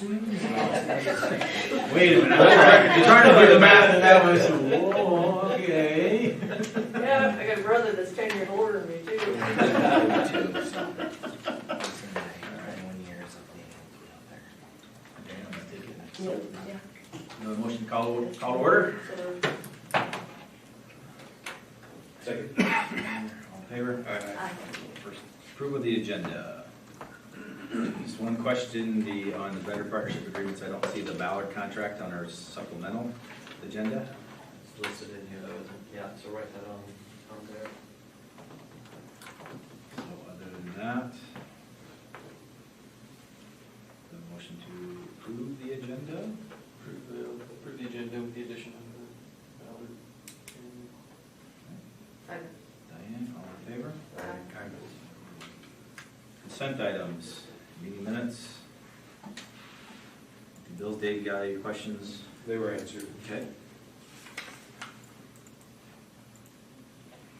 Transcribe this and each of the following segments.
Wait a minute, you're trying to do the math and that was, whoa, okay. Yeah, I got a brother that's 10 years older than me too. Another motion call to order? Second. All in favor? Aye. First, approval of the agenda. Just one question, on the vendor partnership agreements, I don't see the Ballard contract on our supplemental agenda. It's listed in here though, isn't it? Yeah, so write that on there. So other than that, the motion to approve the agenda? Approve the agenda with the addition of the Ballard. Second. Diane, all in favor? Aye. Consent items, meeting minutes. Bill's, Dave, got any questions? They were answered. Okay.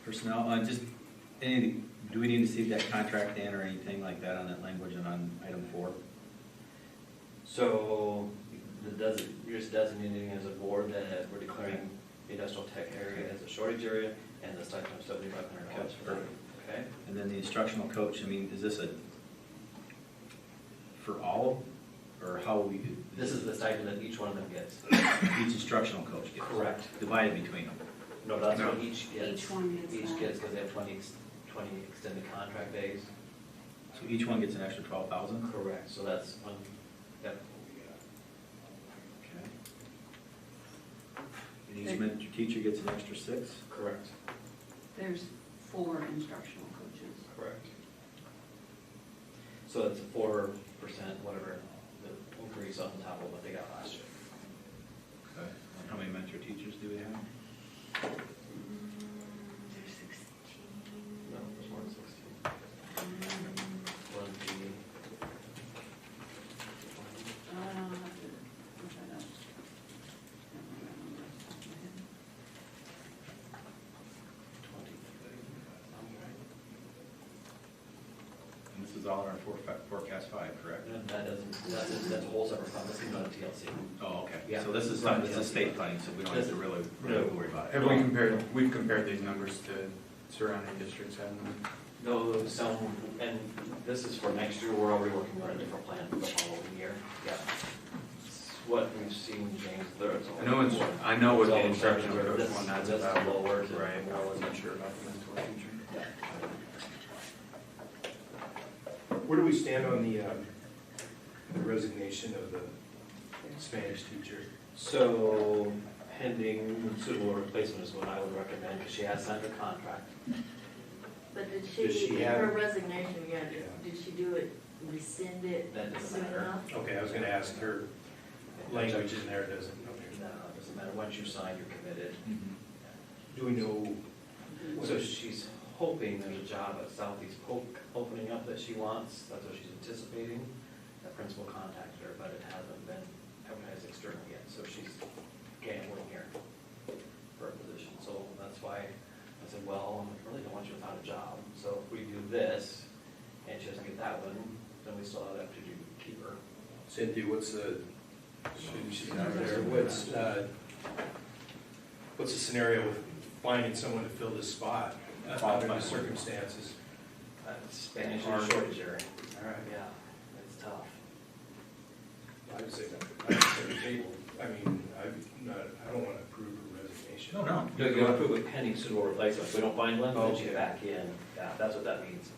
Personnel, just, do we need to see that contract in or anything like that on that language and on item 4? So, you're just designating as a board that we're declaring the industrial tech area as a shortage area and the stipend of $7,500 for that. Okay? And then the instructional coach, is this for all, or how we, This is the stipend that each one of them gets. each instructional coach gets? Correct. Divided between them? No, that's No. what each gets. Each one gets Each that. gets, because they have 20 extended contract days. So each one gets an extra 12,000? Correct, so that's one, yep. Okay. And each teacher gets an extra 6? Correct. There's 4 instructional coaches. Correct. So it's a 4%, whatever, the increase on top of what they got last year. Okay. And how many mentor teachers do we have? There's 16. No, there's more than 16. One, two, I'll have to look that up. Can't remember off the top of my head. 20. And this is all in our forecast 5, correct? And that doesn't, that's a whole separate fund, this is not a TLC. Oh, okay. Yeah. So this is something, this is state funding, so we don't have to really worry about it. Have we've compared these numbers to surrounding districts, haven't we? No, some, and this is for next year, we're already working on a different plan for the following year. Yeah. It's what we've seen, James, there's. I know what the It's all instructional coach this- one, that's this is about. lower to- Right, I wasn't sure about the mentor teacher. Where do we stand on the resignation of the Spanish teacher? So pending suitable replacement is what I would recommend, because she has signed her contract. But Does did she she, have- her resignation, again, Yeah. did she do it, rescind it That doesn't soon matter. enough? Okay, I was gonna ask her, language in there doesn't, okay. No, it doesn't matter, once you sign, you're committed. Do we know, So she's hoping there's a job at Southeast Polk opening up that she wants, that's what she's anticipating. That principal contacted her, but it hasn't been advertised externally yet, so she's gambling here for a position. So that's why I said, well, I really don't want you without a job. So if we do this, and she doesn't get that one, then we still have to keep her. Cynthia, what's the, She's out there, what's the scenario with finding someone to fill this spot under the circumstances? Spanish is a shortage area. All right, Yeah, it's tough. I'd say the table. I mean, I don't want to approve her resignation. No. No, you want to approve with pending suitable replacement. If we don't find one, then she's back in. Yeah, that's what that means.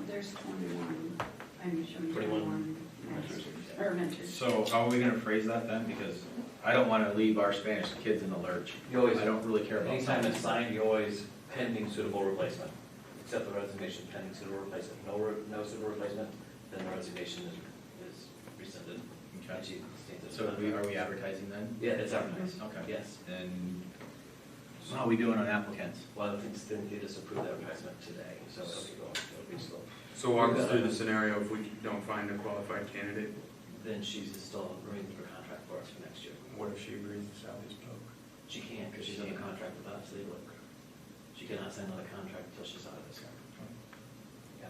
There's 21, I'm showing 21 mentors. Or mentors. So how are we gonna phrase that then? Because I don't wanna leave our Spanish kids in the lurch. You always, I don't really care about. anytime it's signed, you always pending suitable replacement. Accept the resignation pending suitable replacement. No suitable replacement, then the resignation is rescinded. Okay. And she stays it. So are we advertising then? Yeah, it's advertised. Okay. Yes. And how are we doing on applicants? Well, I think Cynthia just approved the advertisement today, so it'll be slow. So walk us through the scenario if we don't find a qualified candidate. Then she's still renewing her contract for us for next year. What if she agrees to Southeast Polk? She can't, because she's under contract with us legally. She cannot sign another contract until she's out of this. Yeah.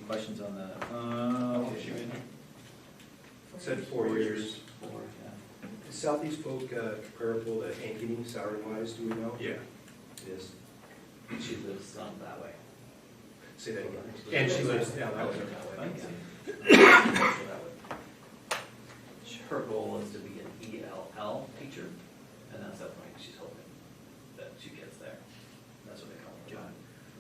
questions on that? Issue in here? Said 4 years. Four, yeah. Is Southeast Polk comparable to Ankeny salary-wise, do we know? Yeah. It is. She lives that way. Say that again. And she lives down that way. Her goal is to be an ELL teacher, and that's the point she's hoping that she gets there. That's what they call it, John.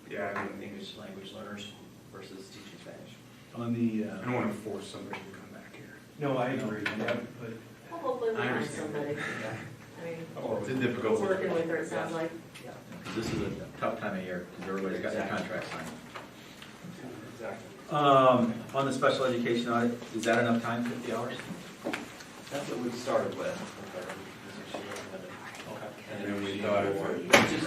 Yeah, I mean, English language learners versus teaching Spanish. On the, I don't want to force somebody to come back here. No, I agree, yeah, but Well, hopefully we I find understand. somebody. I mean, It's a difficult we're working situation. with her, it sounds like. Yeah. this is a tough time of year, because everybody's got their contract signed. exactly. On the special education audit, is that enough time, 50 hours? That's what we started with. That's what she recommended. And then we thought Just-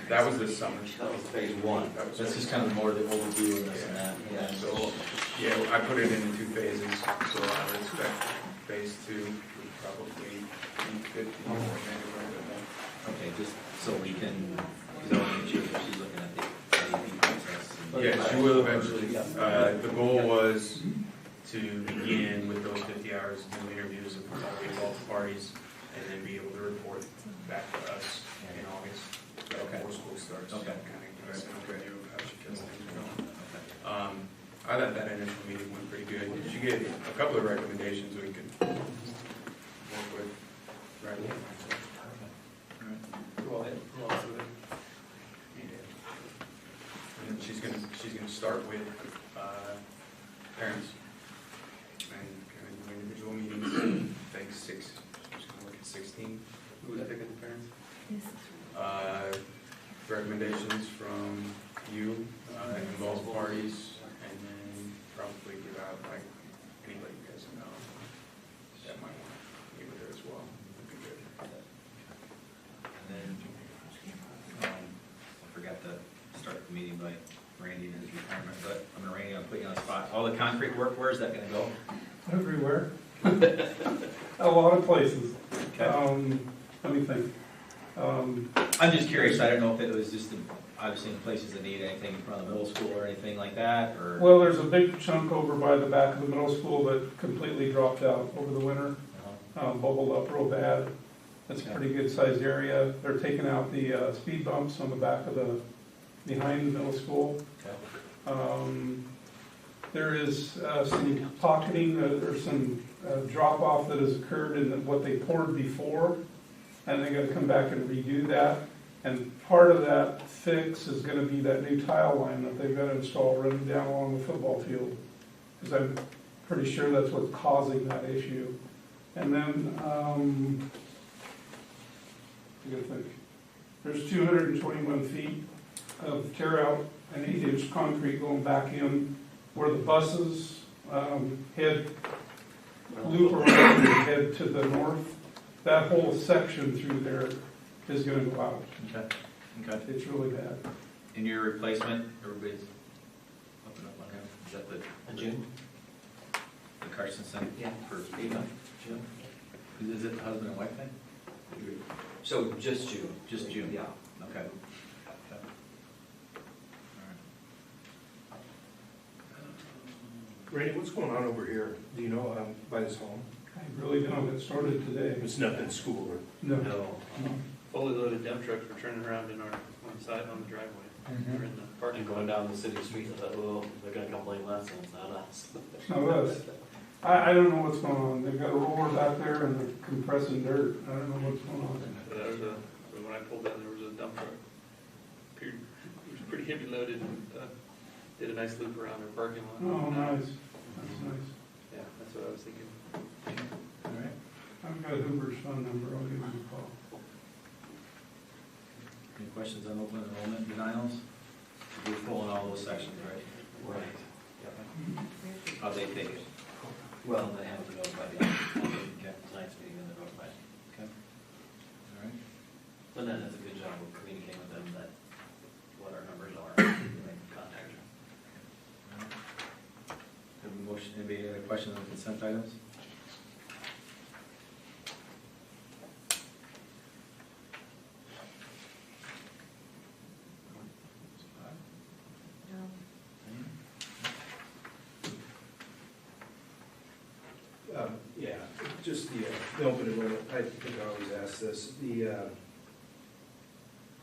that was this summer. That was phase one. That was That's just kind of more the overview of this and that. Yeah. So, yeah, I put it in 2 phases, so I would expect phase 2 would probably be 50 or maybe. Okay, just so we can, because I want to make sure that she's looking at the IEP process. and- Yeah, she will eventually. Yeah. The goal was to begin with those 50 hours, do interviews of all the involved parties, and then be able to report back to us in August, before school starts. Okay. Kind of give us an overview of how she feels things are going. Okay. I thought that initial meeting went pretty good. She gave a couple of recommendations we could work with right away. Go ahead. And she's gonna start with parents and kind of do individual meetings. I think 6. She's gonna look at 16. Who was picking the parents? Recommendations from you, involved parties, and then probably give out like anybody you guys know that might want to meet with her as well. Would be good. And then, I forgot to start the meeting by Randy and his retirement, but I'm gonna, Randy, I'm putting you on the spot. All the concrete work, where is that gonna go? Everywhere. A lot of places. Okay. Let me think. I'm just curious, I don't know if it was just, obviously in places that need anything in front of the middle school or anything like that, or? Well, there's a big chunk over by the back of the middle school that completely dropped out over the winter, Uh-huh. bubbled up real bad. That's a pretty good sized area. They're taking out the speed bumps on the back of behind the middle school. Okay. There is some pocketing, there's some drop off that has occurred in what they poured before, and they gotta come back and redo that. And part of that fix is gonna be that new tile line that they've got to install running down along the football field. Because I'm pretty sure that's what's causing that issue. And then, I gotta think, there's 221 feet of tear out and 8-inch concrete going back in where the buses head, loop around and head to the north. That whole section through there is gonna go out. Okay, okay. It's really bad. In your replacement, everybody's looking up on there, is that In June? the Carstensen? Yeah. For FEMA, June. Is it husband and wife thing? So just June. Just June? Yeah. Okay. Okay. Randy, what's going on over here? Do you know, by this home? I really don't. It started today. It's nothing school, or? No. No. Fully loaded dump trucks were turning around in our, on the side, on the driveway. We're in the parking And lot. going down the city street, I thought, well, they're gonna complain less, and it's not us. It's not us. I don't know what's going on. They've got a roller back there and they're compressing dirt. I don't know what's going on. There was a, when I pulled in, there was a dump truck. It was pretty heavy loaded and, did a nice loop around our parking lot. Oh, nice. That's nice. Yeah, that's what I was thinking. All right. I've got Hoover's phone number. I'll give him a call. Any questions on open enrollment denials? We're pulling all those sections, right? Right. How'd they take it? Well, they have to notify the, Okay. tonight's meeting, and they're notified. Okay. All right. And then it's a good job of communicating with them that what our numbers are, they can contact you. Have a motion, anybody have any questions on consent items? Just the open enrollment, I think I always ask this,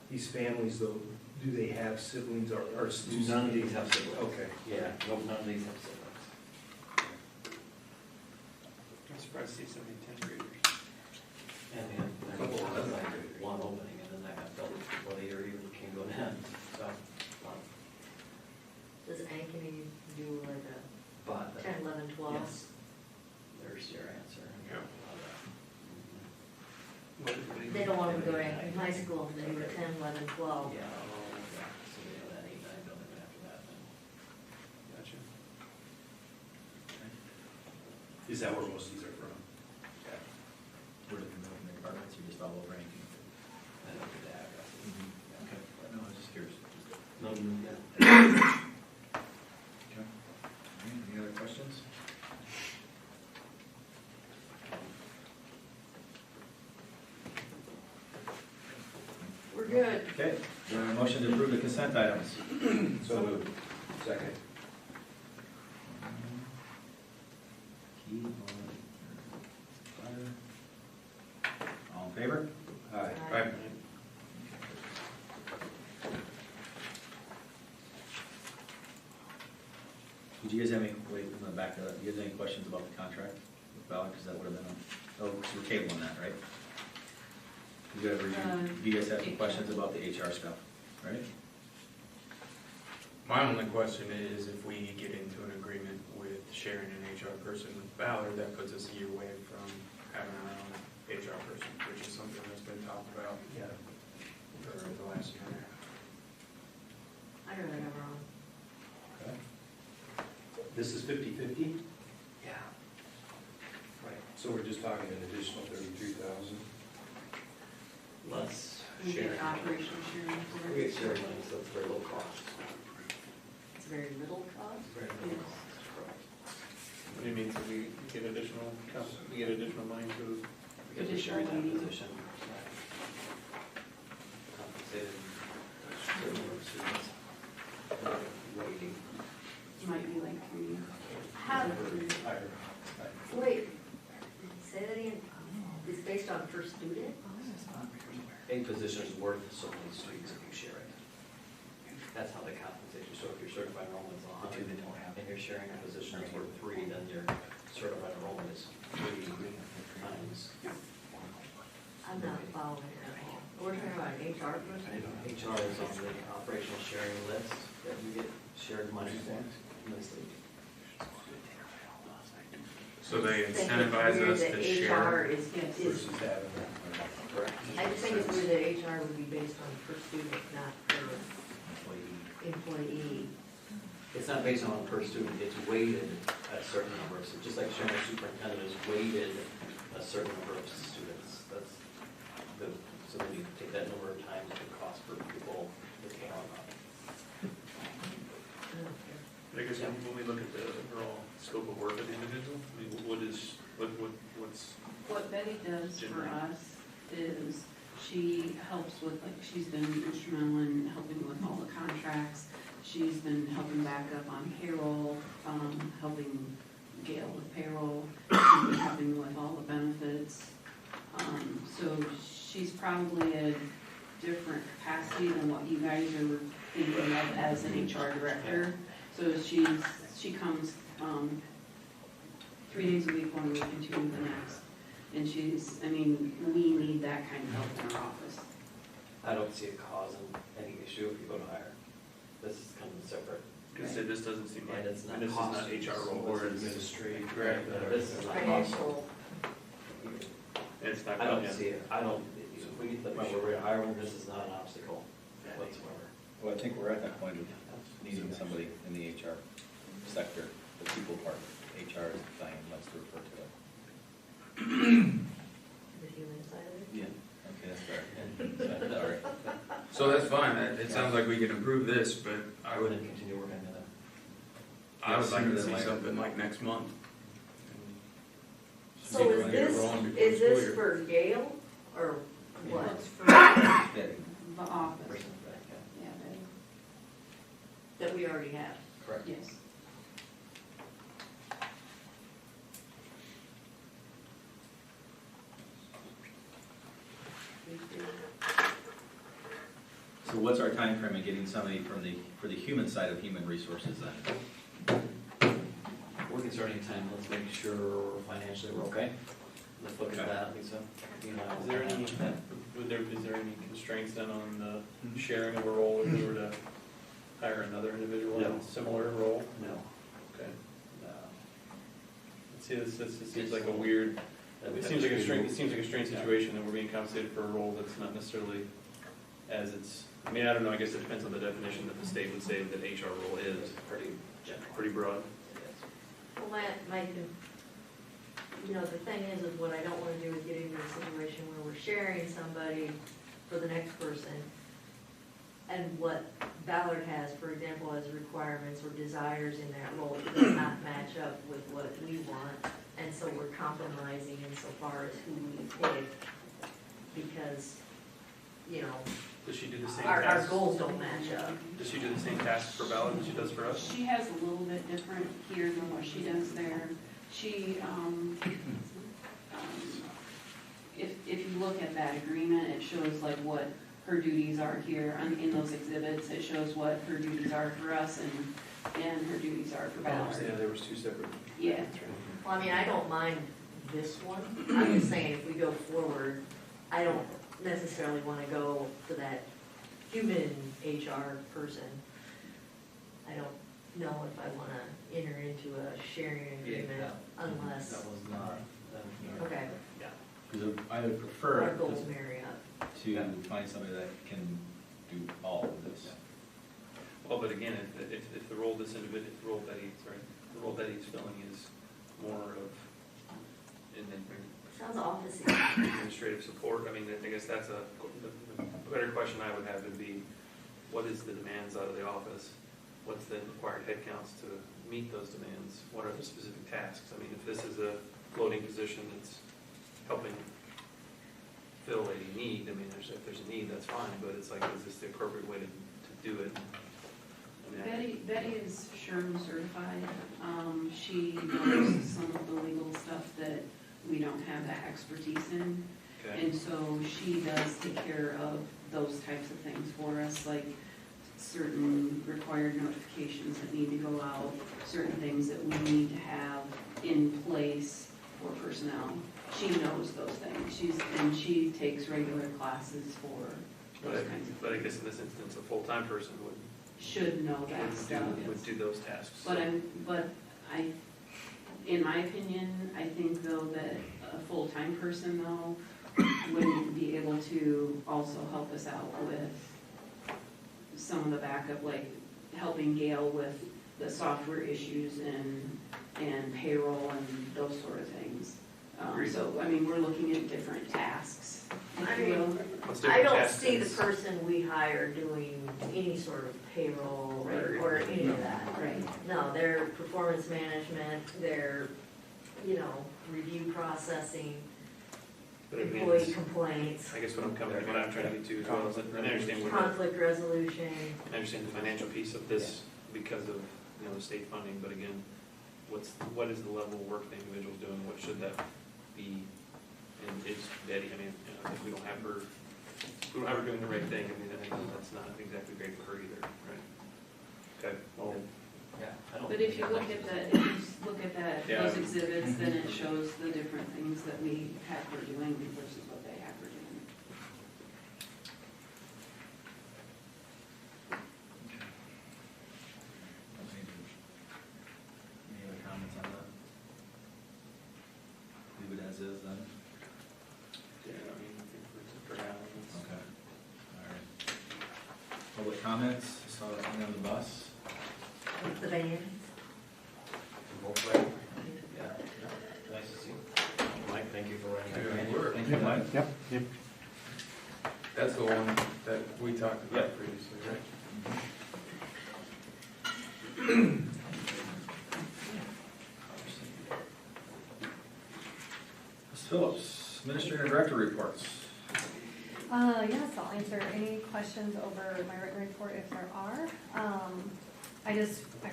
these families though, do they have siblings or? None of these have siblings. Okay. Yeah, nope, none of these have siblings. I'm surprised to see so many 10th graders. And we had like one opening, and then that got filled before the year even came to an end, so. Does Ankeny do like But, a 10, 11, 12? yes, there's your answer. Yeah. They don't want them to go to high school, they go to 10, 11, 12. Yeah, so we have that 8, 9 building after that, then. Gotcha. Is that where most of these are from? Where did the moving departments, you just all over ranking? I don't get the addresses. Okay, no, I was just curious. No, yeah. Okay. All right, any other questions? We're good. Okay, do you have a motion to approve the consent items? So moved. Second. Key on fire. All in favor? Aye. Aye. Did you guys have any, wait, I'm gonna back that up, do you guys have any questions about the contract with Ballard, because that would have been, oh, because we're tabling that, right? You guys, do you guys have some questions about the HR stuff, right? My only question is if we get into an agreement with sharing an HR person with Ballard, that puts us a year away from having our own HR person, which is something that's been talked about Yeah. for the last year and a half. I'd rather have our own. Okay. This is 50/50, Yeah. Right. so we're just talking an additional 33,000. Less We sharing. get operational sharing. for We it. get sharing money, so it's very low cost. It's very little cost. Very Yes. low cost, correct. What do you mean, so we get additional money to, We get to share that Additional position. Compensated certain number of students. Waiting. Might be like 3. How, Higher. wait, say that again, it's based on per student? A position is worth so many students if you share it. That's how they compensate you. So if your certified enrollment is 100, and you're sharing a position that's worth 3, then your certified enrollment is 3 times. I'm not following it at all. We're talking about an HR person? HR is on the operational sharing list that you get shared money for. in this league. So they I think incentivize it's weird us that to HR share. is, Versus having that. Correct. I just think it's weird that HR would be based on per student, not per employee. It's not based on per student, it's weighted at a certain number of, just like sharing a superintendent is weighted a certain number of students. That's the, so then you take that number of times the cost per pupil, the count on. I guess when we look at the overall scope of work of the individual, I mean, what's, What Betty does for us is she helps with, like, she's been instrumental in helping with all the contracts. She's been helping back up on payroll, helping Gail with payroll, she's been helping with all the benefits. So she's probably a different capacity than what you guys are thinking of as an HR director. So she comes 3 days a week one week and 2 the next. And she's, I mean, we need that kind of help in our office. I don't see it causing any issue if you go to hire. This is kind of separate. because this doesn't seem like, And it's not this is not cost. HR role, Or it's- administrative. This is not cost. Financial, and it's not. I don't yeah. see it, I don't, if we get to the point where we're hiring, this is not an obstacle whatsoever. Well, I think we're at that point of needing somebody in the HR sector, the people part. HR is Diane likes to refer to it. the human side of it. Yeah. Okay, that's fair. Sorry. So that's fine, it sounds like we can improve this, but I wouldn't continue working on that. I would like Sooner to than see later. something like next month. So Get is it this, rolling before is school this year. for Gail, or what? It's for Betty. the office. Person, yeah. Yeah, Betty. That we already have? Correct. Yes. So what's our time frame in getting somebody for the human side of human resources then? We can start anytime, let's make sure financially we're okay. Let's look at Okay. that, Lisa. You know, Is there any, is there any constraints then on the sharing of a role if we were to hire another individual in No. a similar role? No. Okay. No. See, this seems like a weird, it seems like a strange situation that we're being compensated for a role that's not necessarily as it's, I mean, I don't know, I guess it depends on the definition that the state would say that HR role is, Pretty general. pretty broad. Well, you know, the thing is what I don't wanna do is get into a situation where we're sharing somebody for the next person. And what Ballard has, for example, as requirements or desires in that role does not match up with what we want. And so we're compromising insofar as who we pick, because, you know, Does she do the same our tasks? goals don't match up. Does she do the same tasks for Ballard that she does for us? She has a little bit different here than what she does there. She, if you look at that agreement, it shows like what her duties are here. In those exhibits, it shows what her duties are for us and her duties are for Yeah, Ballard. there was two separate. Yeah. Well, I mean, I don't mind this one. I'm just saying, if we go forward, I don't necessarily want to go for that human HR person. I don't know if I want to enter into a sharing agreement unless That was not. Okay. Yeah. Because I would our prefer goals marry up. to find somebody that can do all of this. Well, but again, if the role this individual, if the role that he's filling is more of Sounds officey. administrative support, I mean, I guess that's the better question I would have would be, what is the demands out of the office? What's the required headcounts to meet those demands? What are the specific tasks? I mean, if this is a floating position that's helping fill a need, I mean, if there's a need, that's fine, but it's like, is this the appropriate way to do it? I mean, Betty is SHRM certified. She knows some of the legal stuff that we don't have that expertise in. Okay. And so she does take care of those types of things for us, like certain required notifications that need to go out, certain things that we need to have in place for personnel. She knows those things. She takes regular classes for those kinds of But I things. guess in this instance, a full-time person Should know that stuff. would do those tasks. But in my opinion, I think though that a full-time person though would be able to also help us out with some of the backup, like helping Gail with the software issues and payroll and those sort of things. So, I mean, we're looking at different tasks, if you will. What's I different don't tasks see the is- person we hire doing any sort of payroll Right. or any of that. Right. No, their performance management, their, review processing, But again, employee it's- complaints, I guess what I'm trying to get to as well is, that I understand what, conflict resolution. I understand the financial piece of this because of, the state funding, but again, what is the level of work the individual's doing, what should that be? And is Betty, I mean, if we don't have her doing the right thing, I mean, I think that's not exactly great for her either, right? Okay, well, Yeah. I don't But think if you that look makes at sense. Yeah. those exhibits, then it shows the different things that we have her doing versus what they have her doing. Any other comments on that? Leave it as is then? yeah, I mean, I think for now, it's. Okay. All right. Public comments, saw that one on the bus. With the band. Both ways. Yeah. Nice to see you. Mike, thank you for running. Thank you, Mike. Yep. That's the one that we talked about previously, right? Ms. Phillips, Administrator Director reports. Yes, I'll answer any questions over my written report if there are. I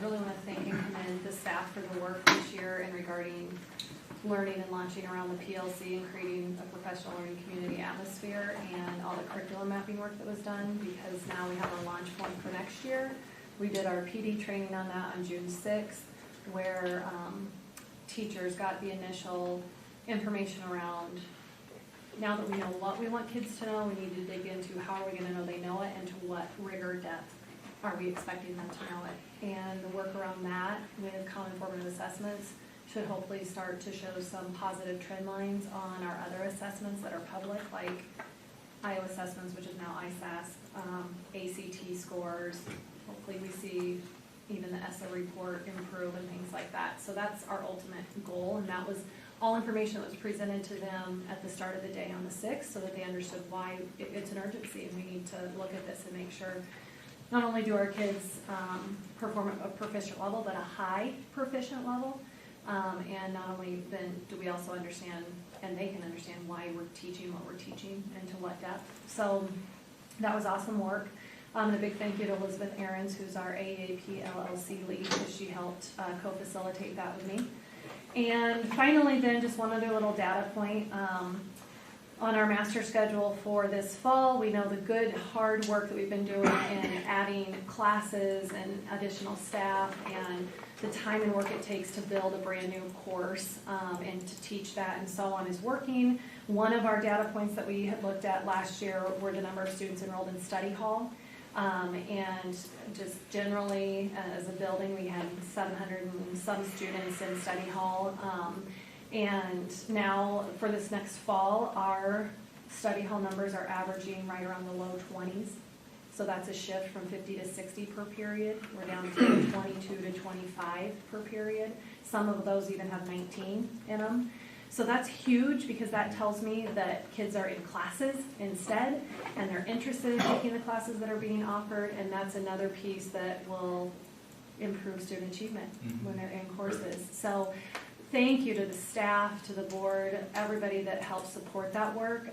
really want to thank and commend the staff for the work this year in regarding learning and launching around the PLC and creating a professional learning community atmosphere and all the curriculum mapping work that was done, because now we have our launch point for next year. We did our PD training on that on June 6th, where teachers got the initial information around, now that we know what we want kids to know, we need to dig into how are we going to know they know it, and to what rigor depth are we expecting them to know it. And the work around that with common formative assessments should hopefully start to show some positive trend lines on our other assessments that are public, like IO assessments, which is now ISASS, ACT scores. Hopefully we see even the ESSA report improve and things like that. So that's our ultimate goal, and that was all information that was presented to them at the start of the day on the 6th, so that they understood why it's an urgency and we need to look at this and make sure not only do our kids perform at a proficient level, but a high proficient level, and not only then do we also understand, and they can understand why we're teaching what we're teaching and to what depth. So that was awesome work. A big thank you to Elizabeth Ahrens, who's our AAP LLC lead, because she helped co-facilitate that with me. And finally then, just one other little data point. On our master schedule for this fall, we know the good hard work that we've been doing in adding classes and additional staff, and the time and work it takes to build a brand new course and to teach that and so on is working. One of our data points that we had looked at last year were the number of students enrolled in study hall. And just generally, as a building, we had 700 and some students in study hall. And now for this next fall, our study hall numbers are averaging right around the low 20s. So that's a shift from 50 to 60 per period. We're down to 22 to 25 per period. Some of those even have 19 in them. So that's huge, because that tells me that kids are in classes instead, and they're interested in taking the classes that are being offered, and that's another piece that will improve student achievement when they're in courses. So thank you to the staff, to the board, everybody that helped support that work,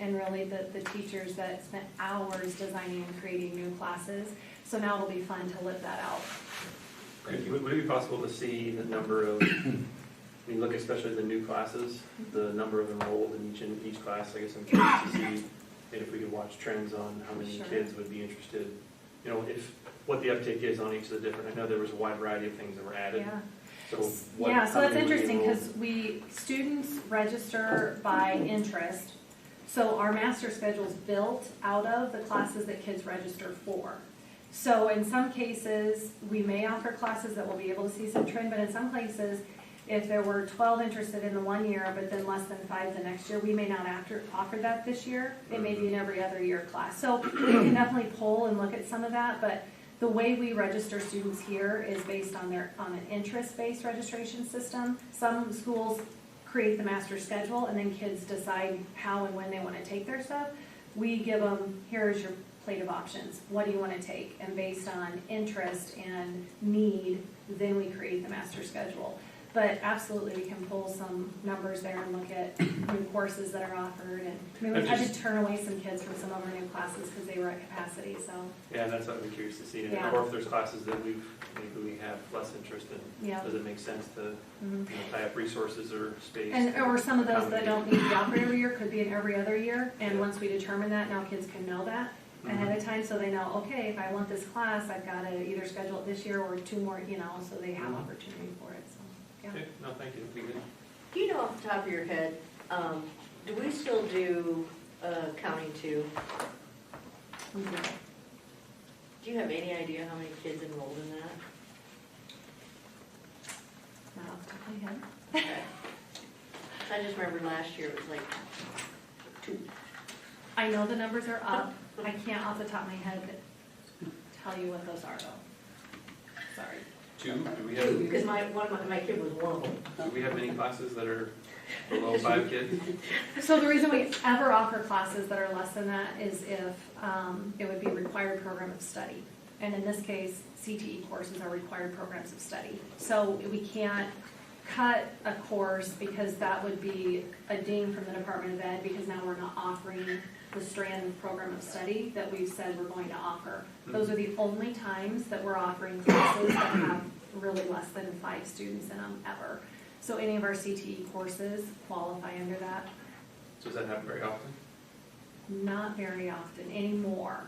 and really the teachers that spent hours designing and creating new classes. So now it'll be fun to live that out. Would it be possible to see the number of, I mean, look especially at the new classes, the number of enrolled in each class? I guess I'm curious to see if we could watch trends on how many Sure. kids would be interested. You know, if what the uptake is on each of the different. I know there was a wide variety of things that were added. Yeah. So Yeah, so that's how many would be interesting, enrolled? because students register by interest. So our master schedule is built out of the classes that kids register for. So in some cases, we may offer classes that will be able to see some trend, but in some places, if there were 12 interested in the one year, but then less than 5 the next year, we may not offer that this year. It may be an every other year class. So we can definitely poll and look at some of that, but the way we register students here is based on an interest-based registration system. Some schools create the master schedule, and then kids decide how and when they want to take their stuff. We give them, here's your plate of options. What do you want to take? And based on interest and need, then we create the master schedule. But absolutely, we can pull some numbers there and look at new courses that are offered. And I mean, we've had to turn away some kids from some of our new classes because they were at capacity. So Yeah, that's what I'd be curious to see. Yeah. Or if there's classes that maybe we have less interest in, yeah. does it make sense to tie up resources or space? And or some of those that accommodate? don't need to be offered every year could be an every other year. And once we determine that, now kids can know that ahead of time, so they know, okay, if I want this class, I've got to either schedule it this year or 2 more, so they have opportunity for it. So yeah. Okay, no, thank you. That'd be good. Do you know off the top of your head, do we still do counting two? Do you have any idea how many kids enrolled in that? Not off the top of my head. Okay. I just remember last year it was like 2. I know the numbers are up. I can't off the top of my head tell you what those are though. Sorry. 2, do we have, Because my kid was one of them. do we have many classes that are below 5 kids? So the reason we ever offer classes that are less than that is if it would be required program of study. And in this case, CTE courses are required programs of study. So we can't cut a course because that would be a ding from the Department of Ed, because now we're not offering the strand of program of study that we've said we're going to offer. Those are the only times that we're offering classes that have really less than 5 students in them ever. So any of our CTE courses qualify under that. So does that happen very often? Not very often anymore.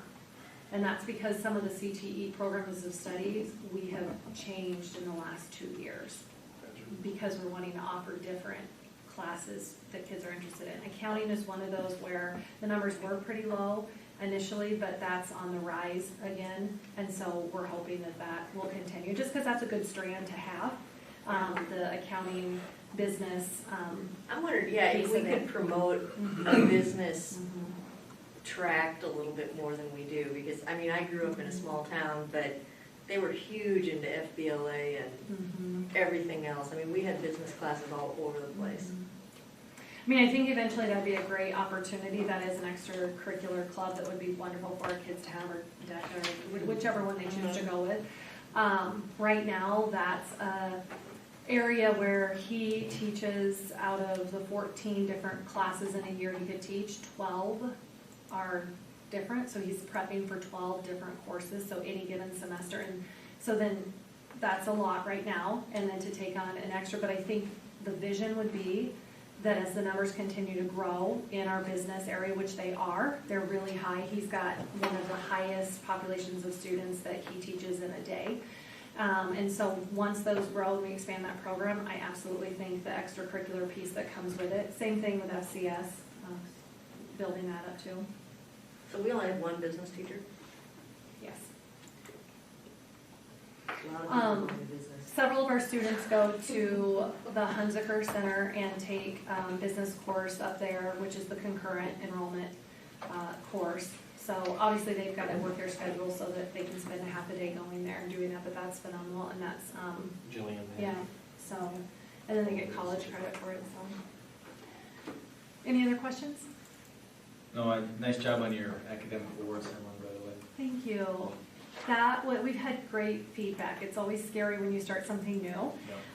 And that's because some of the CTE programs of studies, we have changed in the last 2 years because we're wanting to offer different classes that kids are interested in. Accounting is one of those where the numbers were pretty low initially, but that's on the rise again. And so we're hoping that that will continue, just because that's a good strand to have. The accounting, business. I wondered, yeah, if we could promote a business tract a little bit more than we do, because, I mean, I grew up in a small town, but they were huge into FBLA and everything else. I mean, we had business classes all over the place. I mean, I think eventually that'd be a great opportunity. That is an extracurricular club that would be wonderful for our kids to have, or whichever one they choose to go with. Right now, that's a area where he teaches out of the 14 different classes in a year he could teach, 12 are different, so he's prepping for 12 different courses, so any given semester, and so then that's a lot right now, and then to take on an extra, but I think the vision would be that as the numbers continue to grow in our business area, which they're really high. He's got one of the highest populations of students that he teaches in a day. And so once those grow and we expand that program, I absolutely think the extracurricular piece that comes with it. Same thing with FCS, building that up too. So we only have one business teacher? Yes. A lot of people go into business. Several of our students go to the Hunziker Center and take business course up there, which is the concurrent enrollment course. So obviously they've got to work their schedule so that they can spend a half a day going there and doing that, but that's phenomenal, and that's, Jillian. yeah, so, and then they get college credit for it, so. Any other questions? No, nice job on your academic awards ceremony, by the way. Thank you. We've had great feedback. It's always scary when you start something new.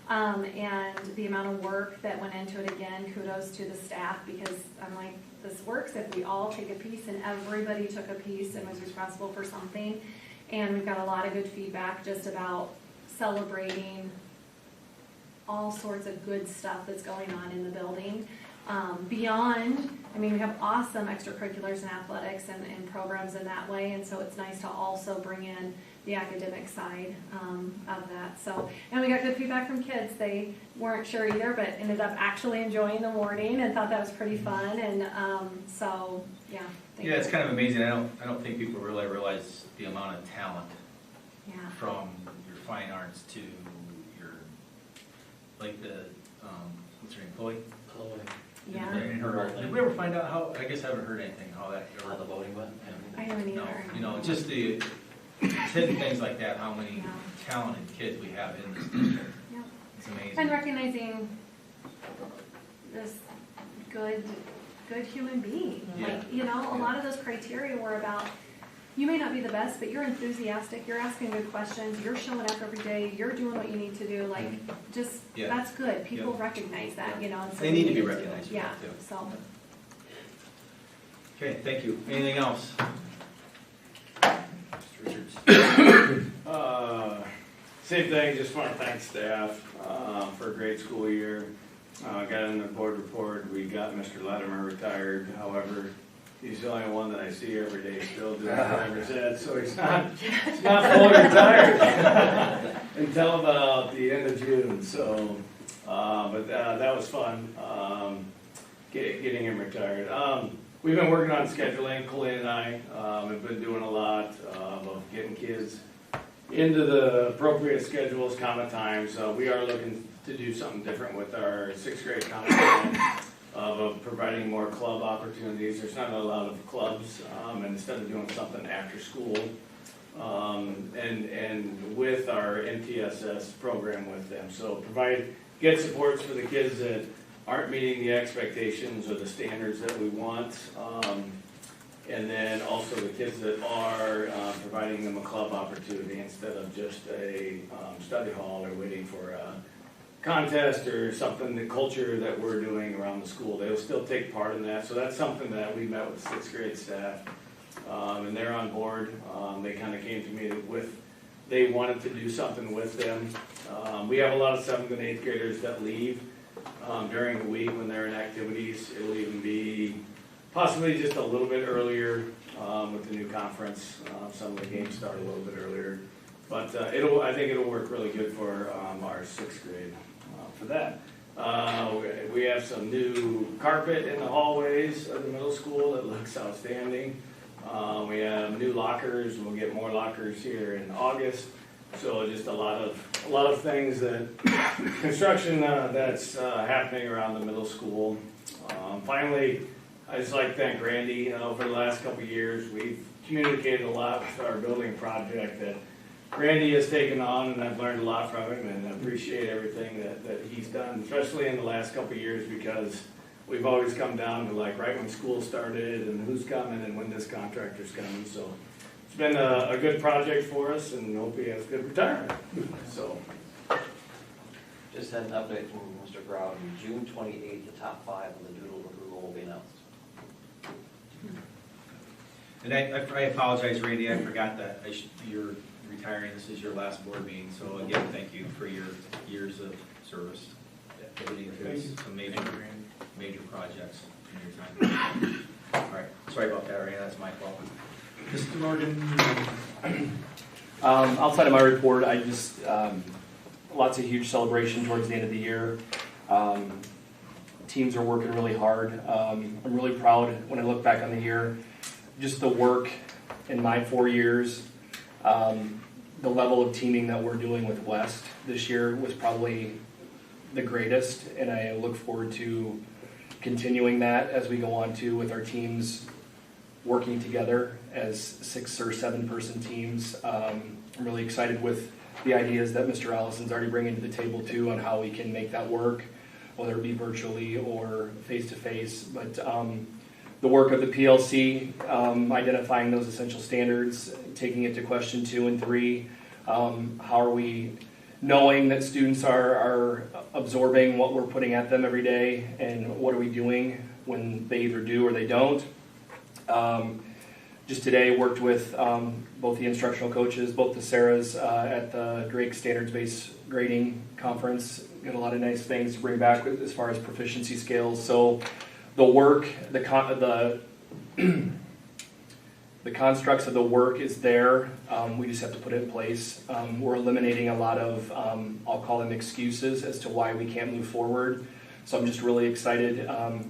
And the amount of work that went into it, again, kudos to the staff, because I'm like, this works if we all take a piece, and everybody took a piece and was responsible for something. And we've got a lot of good feedback just about celebrating all sorts of good stuff that's going on in the building. Beyond, I mean, we have awesome extracurriculars and athletics and programs in that way, and so it's nice to also bring in the academic side of that. So, and we got good feedback from kids. They weren't sure either, but ended up actually enjoying the morning and thought that was pretty fun. And so, yeah. Yeah, it's kind of amazing. I don't think people really realize the amount of talent from your fine arts to your, like the, what's her name, Chloe? Yeah. Did we ever find out how, I guess I haven't heard anything, how that, How the voting went? I haven't no, either. you know, just the hidden things like that, how many talented kids we have in this district. Yeah. It's amazing. And recognizing this good human being. Yeah. Like, you know, a lot of those criteria were about, you may not be the best, but you're enthusiastic, you're asking good questions, you're showing up every day, you're doing what you need to do, like, just, that's good. People recognize that, you know. And so They need to be recognized for Yeah, that, too. so. Okay, thank you. Anything else? Mr. Richards? Same thing, just want to thank staff for a great school year. Got in the board report, we got Mr. Latimer retired, however, he's the only one that I see every day still doing driver's ed, so he's not fully retired until about the end of June, so, but that was fun, getting him retired. We've been working on scheduling, Colleen and I have been doing a lot of getting kids into the appropriate schedules, common times. We are looking to do something different with our 6th grade common time of providing more club opportunities. There's not a lot of clubs, and instead of doing something after school, and with our MTSS program with them. So get supports for the kids that aren't meeting the expectations or the standards that we want. And then also the kids that are providing them a club opportunity instead of just a study hall or waiting for a contest or something, the culture that we're doing around the school. They'll still take part in that. So that's something that we met with 6th grade staff, and they're on board. They kind of came to me with they wanted to do something with them. We have a lot of 7th and 8th graders that leave during the week when they're in activities. It'll even be possibly just a little bit earlier with the new conference. Some of the games start a little bit earlier. But I think it'll work really good for our 6th grade for that. We have some new carpet in the hallways of the middle school that looks outstanding. We have new lockers. We'll get more lockers here in August. So just a lot of things that construction that's happening around the middle school. Finally, I just like to thank Randy. Over the last couple of years, we've communicated a lot with our building project that Randy has taken on, and I've learned a lot from him, and I appreciate everything that he's done, especially in the last couple of years, because we've always come down to like right when school started and who's coming and when this contractor's coming. So it's been a good project for us, and hope he has a good retirement. So. Just had an update from Mr. Grout. June 28th, the top 5 of the doodle approval will be announced. And I apologize, Randy, I forgot that you're retiring, this is your last board meeting, so again, thank you for your years of service. Everything includes some major projects in your time. All right, sorry about that, Randy, that's my fault. Mr. Morgan? Outside of my report, I just, lots of huge celebration towards the end of the year. Teams are working really hard. I'm really proud when I look back on the year, just the work in my 4 years. The level of teaming that we're doing with West this year was probably the greatest, and I look forward to continuing that as we go on to with our teams working together as 6 or 7 person teams. I'm really excited with the ideas that Mr. Allison's already bringing to the table too on how we can make that work, whether it be virtually or face-to-face. But the work of the PLC, identifying those essential standards, taking it to question 2 and 3. How are we knowing that students are absorbing what we're putting at them every day, and what are we doing when they either do or they don't? Just today worked with both the instructional coaches, both the Sarahs at the Drake Standards-Based Grading Conference. Got a lot of nice things to bring back as far as proficiency scales. So the work, the constructs of the work is there. We just have to put it in place. We're eliminating a lot of, I'll call them excuses as to why we can't move forward. So I'm just really excited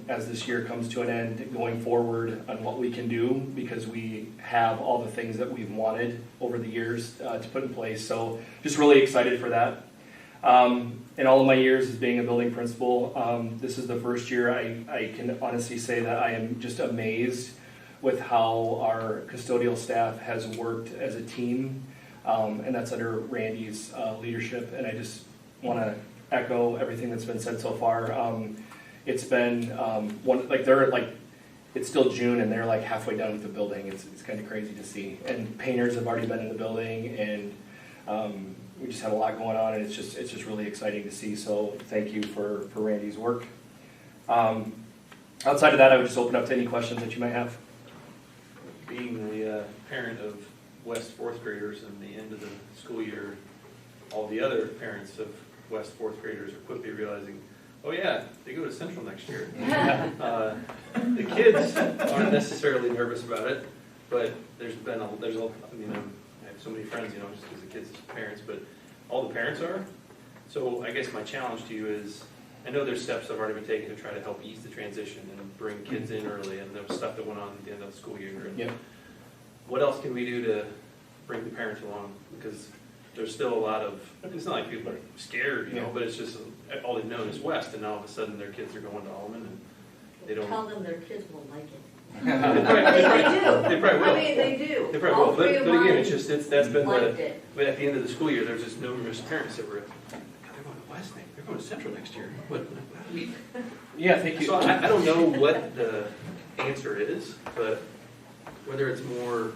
as this year comes to an end going forward on what we can do, because we have all the things that we've wanted over the years to put in place. So just really excited for that. In all of my years as being a building principal, this is the first year I can honestly say that I am just amazed with how our custodial staff has worked as a team, and that's under Randy's leadership. And I just want to echo everything that's been said so far. It's been it's still June and they're like halfway done with the building. It's kind of crazy to see. And painters have already been in the building, and we just have a lot going on, and it's just really exciting to see. So thank you for Randy's work. Outside of that, I would just open up to any questions that you might have. Being the parent of West 4th graders and the end of the school year, all the other parents of West 4th graders are quickly realizing, oh yeah, they go to Central next year. The kids aren't necessarily nervous about it, but I have so many friends, just because the kids' parents, but all the parents are. So I guess my challenge to you is, I know there's steps that have already been taken to try to help ease the transition and bring kids in early, and there was stuff that went on at the end of the school year. And Yep. what else can we do to bring the parents along? Because there's still a lot of, it's not like people are scared, but it's just all they've known is West, and now all of a sudden their kids are going to Allman, and they don't. Tell them their kids will like it. They probably They probably will. I mean, they do. They probably All will, three but of again, mine it's just, that's been liked it. but at the end of the school year, there's just numerous parents that were, God, they're going to West, they're going to Central next year. Yeah, thank you. So I don't know what the answer is, but whether it's more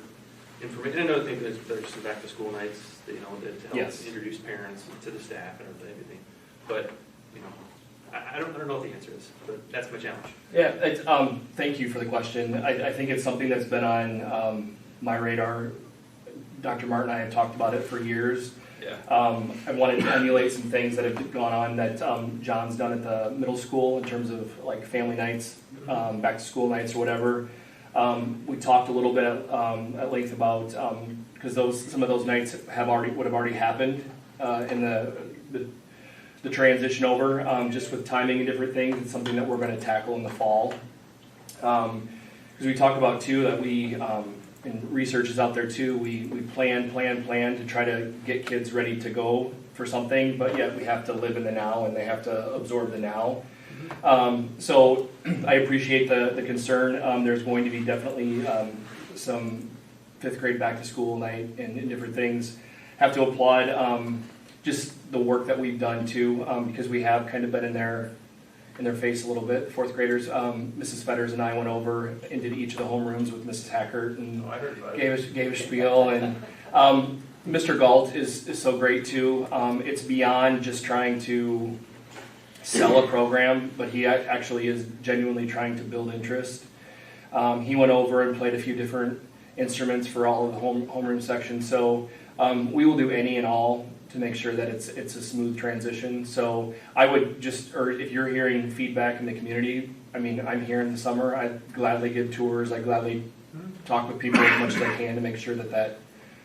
information, I know there's some back to school nights, that help Yes. introduce parents to the staff and everything, but, I don't know what the answer is, but that's my challenge. Yeah, thank you for the question. I think it's something that's been on my radar Dr. Martin and I have talked about it for years. Yeah. I wanted to emulate some things that have gone on that John's done at the middle school in terms of like family nights, back to school nights or whatever. We talked a little bit at length about because some of those nights would have already happened in the transition over, just with timing and different things. It's something that we're going to tackle in the fall. Because we talked about too that we, and research is out there too, we plan to try to get kids ready to go for something, but yet we have to live in the now and they have to absorb the now. So I appreciate the concern. There's going to be definitely some 5th grade back to school night and different things. Have to applaud just the work that we've done too, because we have kind of been in their face a little bit. 4th graders, Mrs. Fetters and I went over and did each of the homerooms with Mrs. Hackert and gave a spiel. And Mr. Galt is so great too. It's beyond just trying to sell a program, but he actually is genuinely trying to build interest. He went over and played a few different instruments for all of the homeroom sections. So we will do any and all to make sure that it's a smooth transition. So I would or if you're hearing feedback in the community, I mean, I'm here in the summer, I gladly give tours, I gladly talk with people as much as I can to make sure that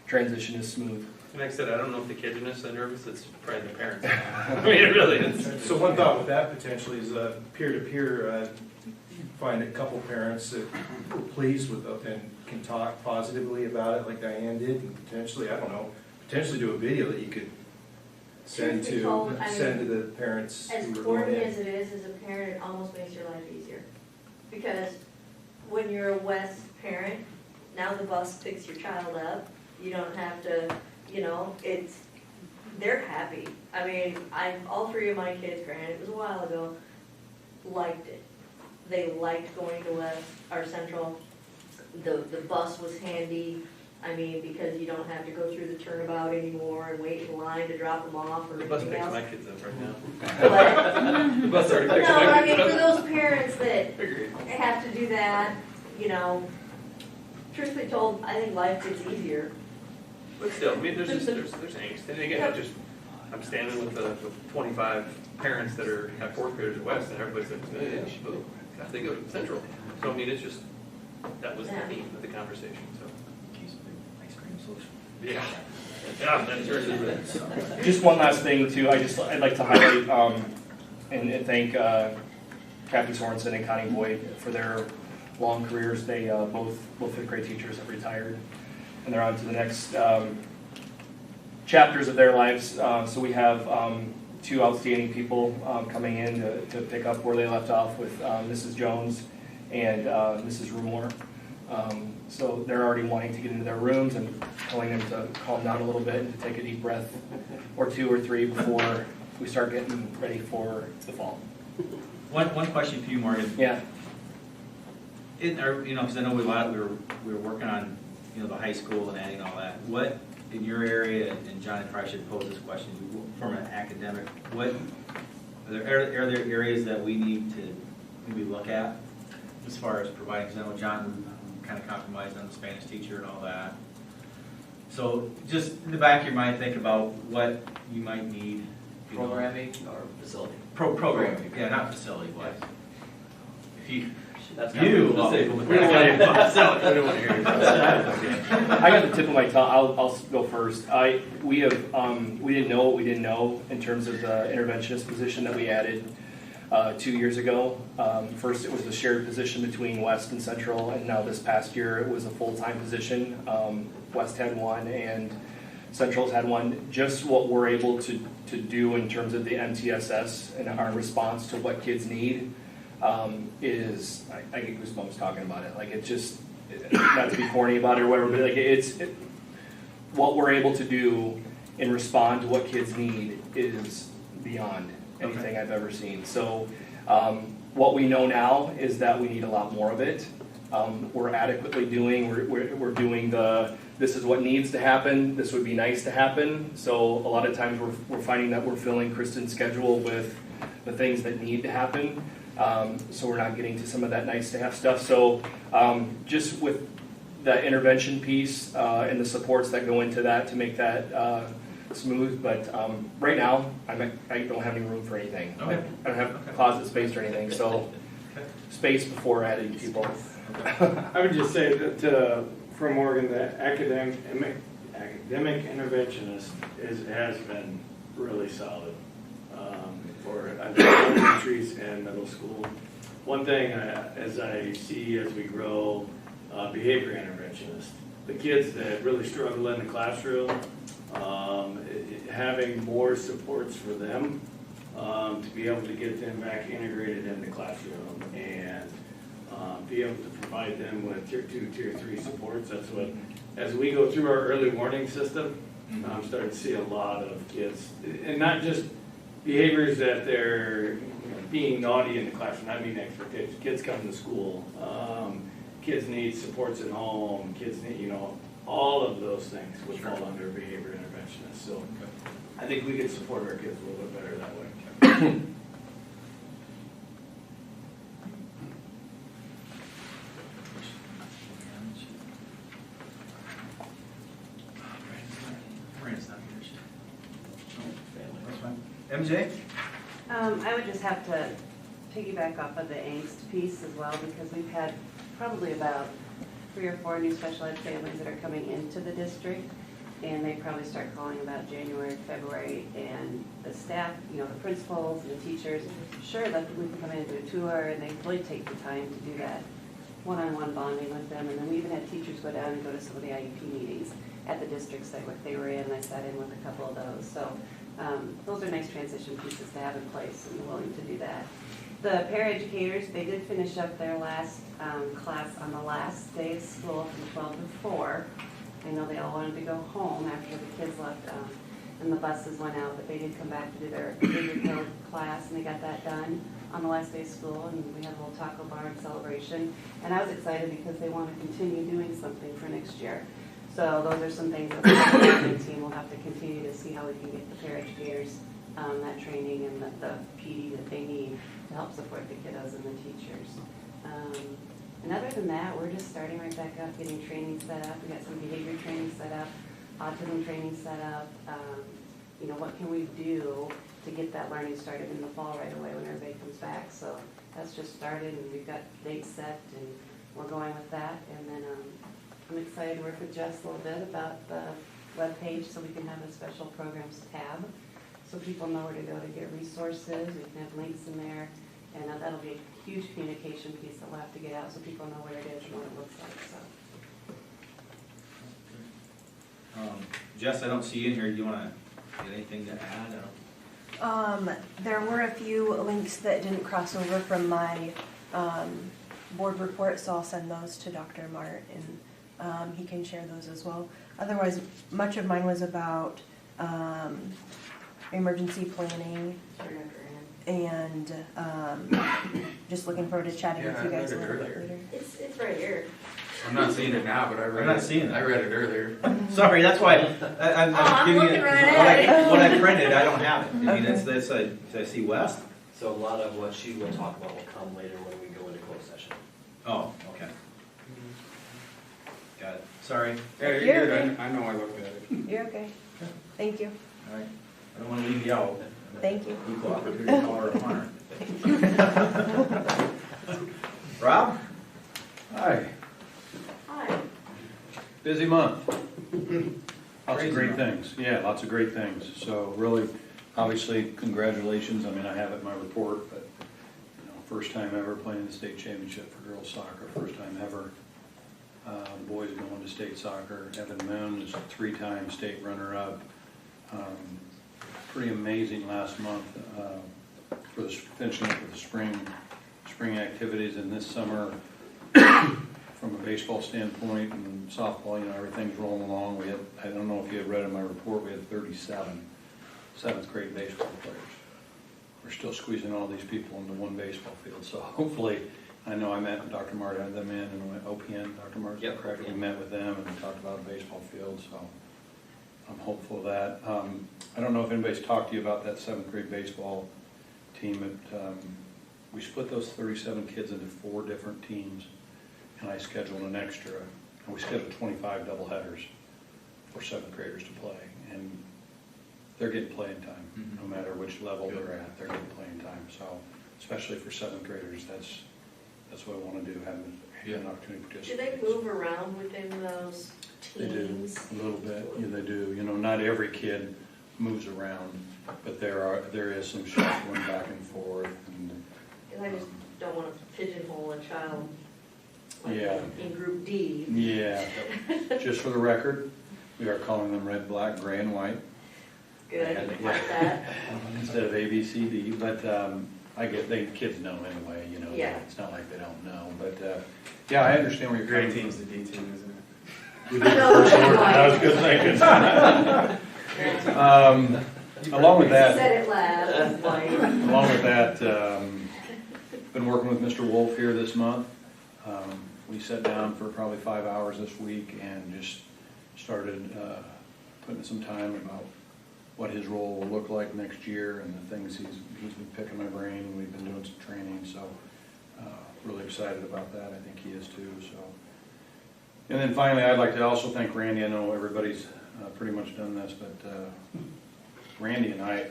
transition is smooth. And like I said, I don't know if the kids are necessarily nervous, it's probably the parents. I mean, it really is. So one thought with that potentially is peer-to-peer, find a couple parents that were pleased with it and can talk positively about it like Diane did, and potentially do a video that you could send Truth be told, to the parents. As who were corny going in. as it is, as a parent, it almost makes your life easier. Because when you're a West parent, now the bus picks your child up, you don't have to, they're happy. I mean, all 3 of my kids, granted, it was a while ago, liked it. They liked going to West, or Central. The bus was handy. I mean, because you don't have to go through the turnabout anymore and wait in line to drop them off or The bus anything picks else. my kids up right now. But, The bus already no, picks I my mean, kids for up. those parents that Agreed. have to do that, truth be told, I think life gets easier. But still, I mean, there's angst. And again, I'm standing with the 25 parents that have 4th graders at West, and everybody's like, gosh, they go to Central. So, I mean, it's just, that was the theme of the conversation, so. Ice cream social. Yeah. Yeah, that's right. Just one last thing too, I'd like to highlight and thank Kathy Sorensen and Connie Boyd for their long careers. They both 5th grade teachers have retired, and they're on to the next chapters of their lives. So we have 2 outstanding people coming in to pick up where they left off with Mrs. Jones and Mrs. Rumor. So they're already wanting to get into their rooms and telling them to calm down a little bit and to take a deep breath or 2 or 3 before we start getting ready for the fall. One question for you, Morgan. Yeah. Because I know we were working on, the high school and adding all that. What, in your area, and John, I probably should pose this question, from an academic, are there areas that we need to maybe look at as far as providing, because I know John kind of compromised on the Spanish teacher and all that. So just in the back of your mind, think about what you might need. Programming or facility? Programming, yeah, not facility, but if you. That's You, kind of we the don't same. want to I don't want to hear it. I got the tip of my tongue. I'll go first. We didn't know what we didn't know in terms of the interventionist position that we added 2 years ago. First, it was the shared position between West and Central, and now this past year it was a full-time position. West had one, and Central's had one. Just what we're able to do in terms of the MTSS and our response to what kids need is, I get goosebumps talking about it. Like, it's just, not to be corny about it or whatever, but like what we're able to do and respond to what kids need is beyond anything I've ever seen. So what we know now is that we need a lot more of it. We're adequately doing, we're doing this is what needs to happen, this would be nice to happen. So a lot of times we're finding that we're filling Kristen's schedule with the things that need to happen. So we're not getting to some of that nice to have stuff. So just with that intervention piece and the supports that go into that to make that smooth. But right now, I don't have any room for anything. Okay. I don't have closet space or anything, so space before adding people. I would just say that for Morgan, the academic interventionist has been really solid for elementaries and middle school. One thing, as I see as we grow, behavior interventionist, the kids that really struggle in the classroom, having more supports for them to be able to get them back integrated in the classroom and be able to provide them with tier 2, tier 3 supports. That's what, as we go through our early warning system, I'm starting to see a lot of kids, and not just behaviors that they're being naughty in the classroom, I mean expectations. Kids come to school, kids need supports at home, kids need, all of those things would fall under behavior interventionist. So I think we could support our kids a little bit better that way. Brandon's not here. That's fine. MJ? I would just have to piggyback off of the angst piece as well, because we've had probably about 3 or 4 new special ed families that are coming into the district, and they probably start calling about January, February, and the staff, the principals and the teachers, sure, that we can come in and do a tour, and they really take the time to do that one-on-one bonding with them. And then we even had teachers go down and go to some of the IEP meetings at the district site where they were in, and I sat in with a couple of those. So those are nice transition pieces to have in place, and willing to do that. The paraeducators, they did finish up their last class on the last day of school from 12 to 4. I know they all wanted to go home after the kids left and the buses went out, but they did come back to do their behavior class, and they got that done on the last day of school, and we had a little taco bar and celebration. And I was excited because they want to continue doing something for next year. So those are some things that the management team will have to continue to see how we can get the paraeducators that training and the PD that they need to help support the kiddos and the teachers. And other than that, we're just starting right back up, getting training set up. We got some behavior training set up, autism training set up. What can we do to get that learning started in the fall right away when everybody comes back? So that's just started, and we've got dates set, and we're going with that. And then I'm excited to work with Jess a little bit about the webpage, so we can have a special programs tab, so people know where to go to get resources. We can have links in there, and that'll be a huge communication piece that we'll have to get out so people know where it is and what it looks like. So. Jess, I don't see you in here. Do you want to get anything to add? There were a few links that didn't cross over from my board report, so I'll send those to Dr. Mart, and he can share those as well. Otherwise, much of mine was about emergency planning, and just looking forward to chatting with you guys a little bit later. It's right here. I'm not seeing it now, but I read it. I'm not seeing it. I read it earlier. Sorry, that's why I'm giving looking you, right at it. what I printed, I don't have it. I mean, that's did I see West? So a lot of what she will talk about will come later when we go into closed session. Oh, okay. Got it. Sorry. Yeah, You're you're okay. good. I know I looked at it. You're okay. Thank you. All right. I don't want to leave you out. Thank you. Equal opportunity power of honor. Rob? Hi, Hi. busy month. Lots Crazy of great month. things, yeah, lots of great things. So really, obviously, congratulations. I mean, I have it in my report, but, first time ever playing the state championship for girls soccer, first time ever. Boys going to state soccer. Evan Moon is a 3-time state runner-up. Pretty amazing last month for the finishing up with the spring activities, and this summer, from a baseball standpoint and softball, everything's rolling along. We had, I don't know if you had read in my report, we had 37 7th grade baseball players. We're still squeezing all these people into one baseball field, so hopefully, I know I met Dr. Mart, had them in, and OPN, Dr. Mart, Yep. correct? We met with them and we talked about a baseball field, so I'm hopeful of that. I don't know if anybody's talked to you about that 7th grade baseball team. We split those 37 kids into 4 different teams, and I scheduled an extra And we scheduled 25 doubleheaders for seventh graders to play, and they're getting playing time, no matter which level they're at, they're getting playing time. So, especially for seventh graders, that's what I want to do, have an opportunity to Do participate. they move around within those They do, teams? a little bit, yeah, they do. You know, not every kid moves around, but there is some shuffling back and forth. And, Because I just don't want to pigeonhole a child like Yeah. in Group D. yeah, just for the record, we are calling them red, black, gray, and white. Good, And, like that. Instead of A, B, C, D, but kids know anyway, you know, Yeah. it's not like they don't know, but, yeah, I understand where you're Great coming team's the D team, isn't it? We did the first order, that was good thinking. Along with that. Said it loud, like. Along with that, been working with Mr. Wolf here this month. We sat down for probably 5 hours this week and just started putting some time about what his role will look like next year and the things he's been picking my brain, and we've been doing some training, so really excited about that. I think he is too, so. And then finally, I'd like to also thank Randy. I know everybody's pretty much done this, but Randy and I,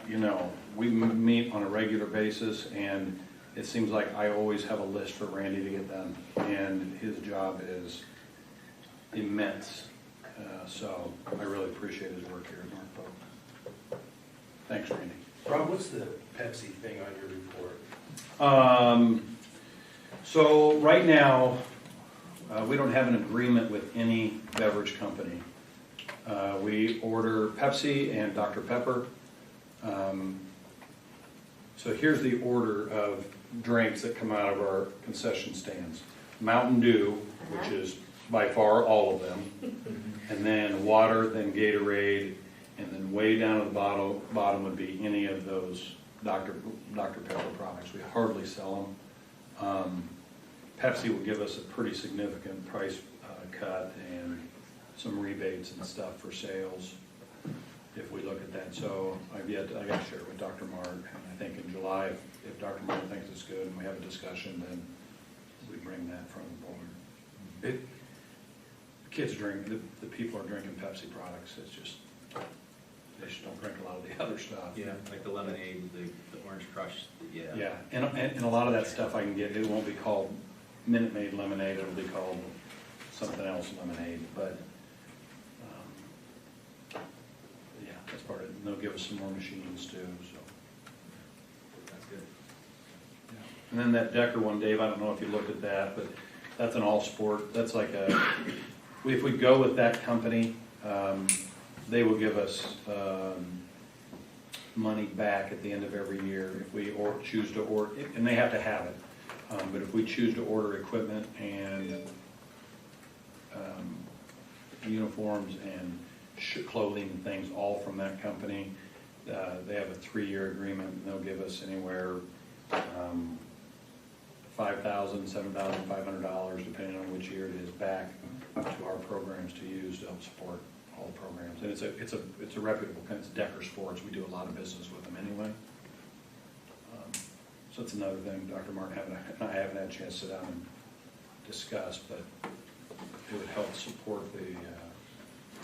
you know, we meet on a regular basis, and it seems like I always have a list for Randy to get done, and his job is immense. So I really appreciate his work here at Norfolk. Thanks, Randy. Rob, what's the Pepsi thing on your report? So right now, we don't have an agreement with any beverage company. We order Pepsi and Dr. Pepper. So here's the order of drinks that come out of our concession stands. Mountain Dew, which is by far all of them, and then water, then Gatorade, and then way down at the bottom would be any of those Dr. Pepper products. We hardly sell them. Pepsi will give us a pretty significant price cut and some rebates and stuff for sales if we look at that. So I got to share it with Dr. Mark, and I think in July, if Dr. Mark thinks it's good and we have a discussion, then we bring that from the board. Kids drink, the people are drinking Pepsi products. It's just, they just don't drink a lot of the other stuff. Yeah, like the lemonade, the orange crush, yeah. Yeah, and a lot of that stuff I can get, it won't be called Minute Maid lemonade, it'll be called something else lemonade, but, yeah, that's part of it. And they'll give us some more machines too, so. That's good. Yeah. And then that Decker one, Dave, I don't know if you looked at that, but that's an all sport, that's like if we go with that company, they will give us money back at the end of every year if we choose to order, and they have to have it. But if we choose to order equipment and uniforms and clothing and things all from that company, they have a 3-year agreement, and they'll give us anywhere $5,000, $7,500, depending on which year it is, back to our programs to use to help support all the programs. And it's a reputable company. It's Decker Sports. We do a lot of business with them anyway. So that's another thing Dr. Mark and I haven't had a chance to sit down and discuss, but it would help support the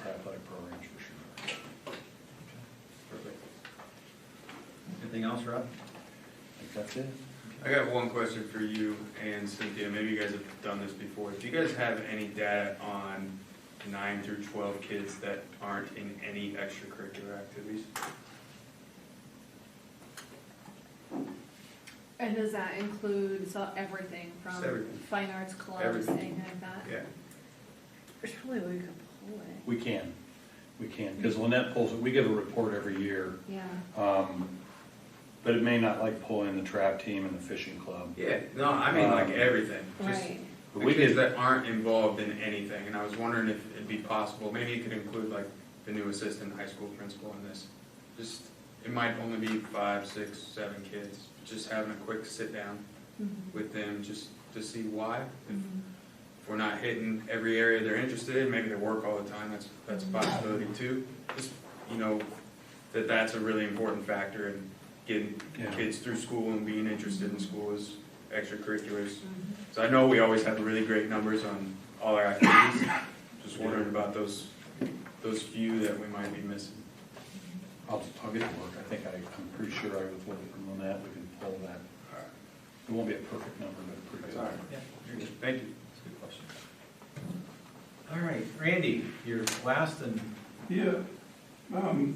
athletic programs for sure. Perfect. Anything else, Rob? I think that's it. I got one question for you and Cynthia. Maybe you guys have done this before. Do you guys have any data on 9 through 12 kids that aren't in any extracurricular activities? And does that include everything from Just everything. fine arts clubs, Everything. anything like that? Yeah. There's probably a way we could pull it. We can, because Lynette pulls it. We give a report every year. Yeah. But it may not like pull in the trap team and the fishing club. Yeah, no, I mean like everything. Just Right. the We kids did- that aren't involved in anything. And I was wondering if it'd be possible, maybe you could include like the new assistant high school principal in this. Just, it might only be 5, 6, 7 kids. Just having a quick sit down with them just to see why. If we're not hitting every area they're interested in, maybe they work all the time, that's a possibility too. Just, you know, that's a really important factor in getting kids through school and being interested in school as extracurriculars. So I know we always have really great numbers on all our activities. Just wondering about those few that we might be missing. I'll get to work. I'm pretty sure I was looking on that, we can pull that. It won't be a perfect number, but a pretty That's good. all right. Yeah, very good. Thank you. That's a good question. All right, Randy, you're last and Yeah,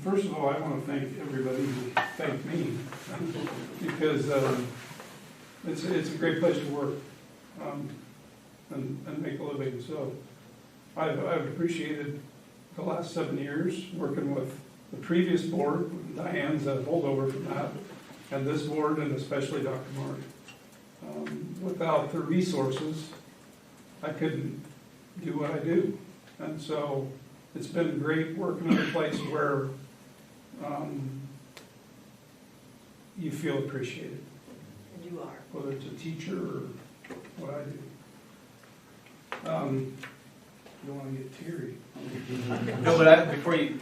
first of all, I want to thank everybody who thanked me, because it's a great place to work and make a living. So I've appreciated the last 7 years working with the previous board, Diane's a holdover from that, and this board, and especially Dr. Mark. Without the resources, I couldn't do what I do. And so it's been great working in a place where you feel appreciated, And you are. whether it's a teacher or what I do. You don't want to get teary. no, but before you,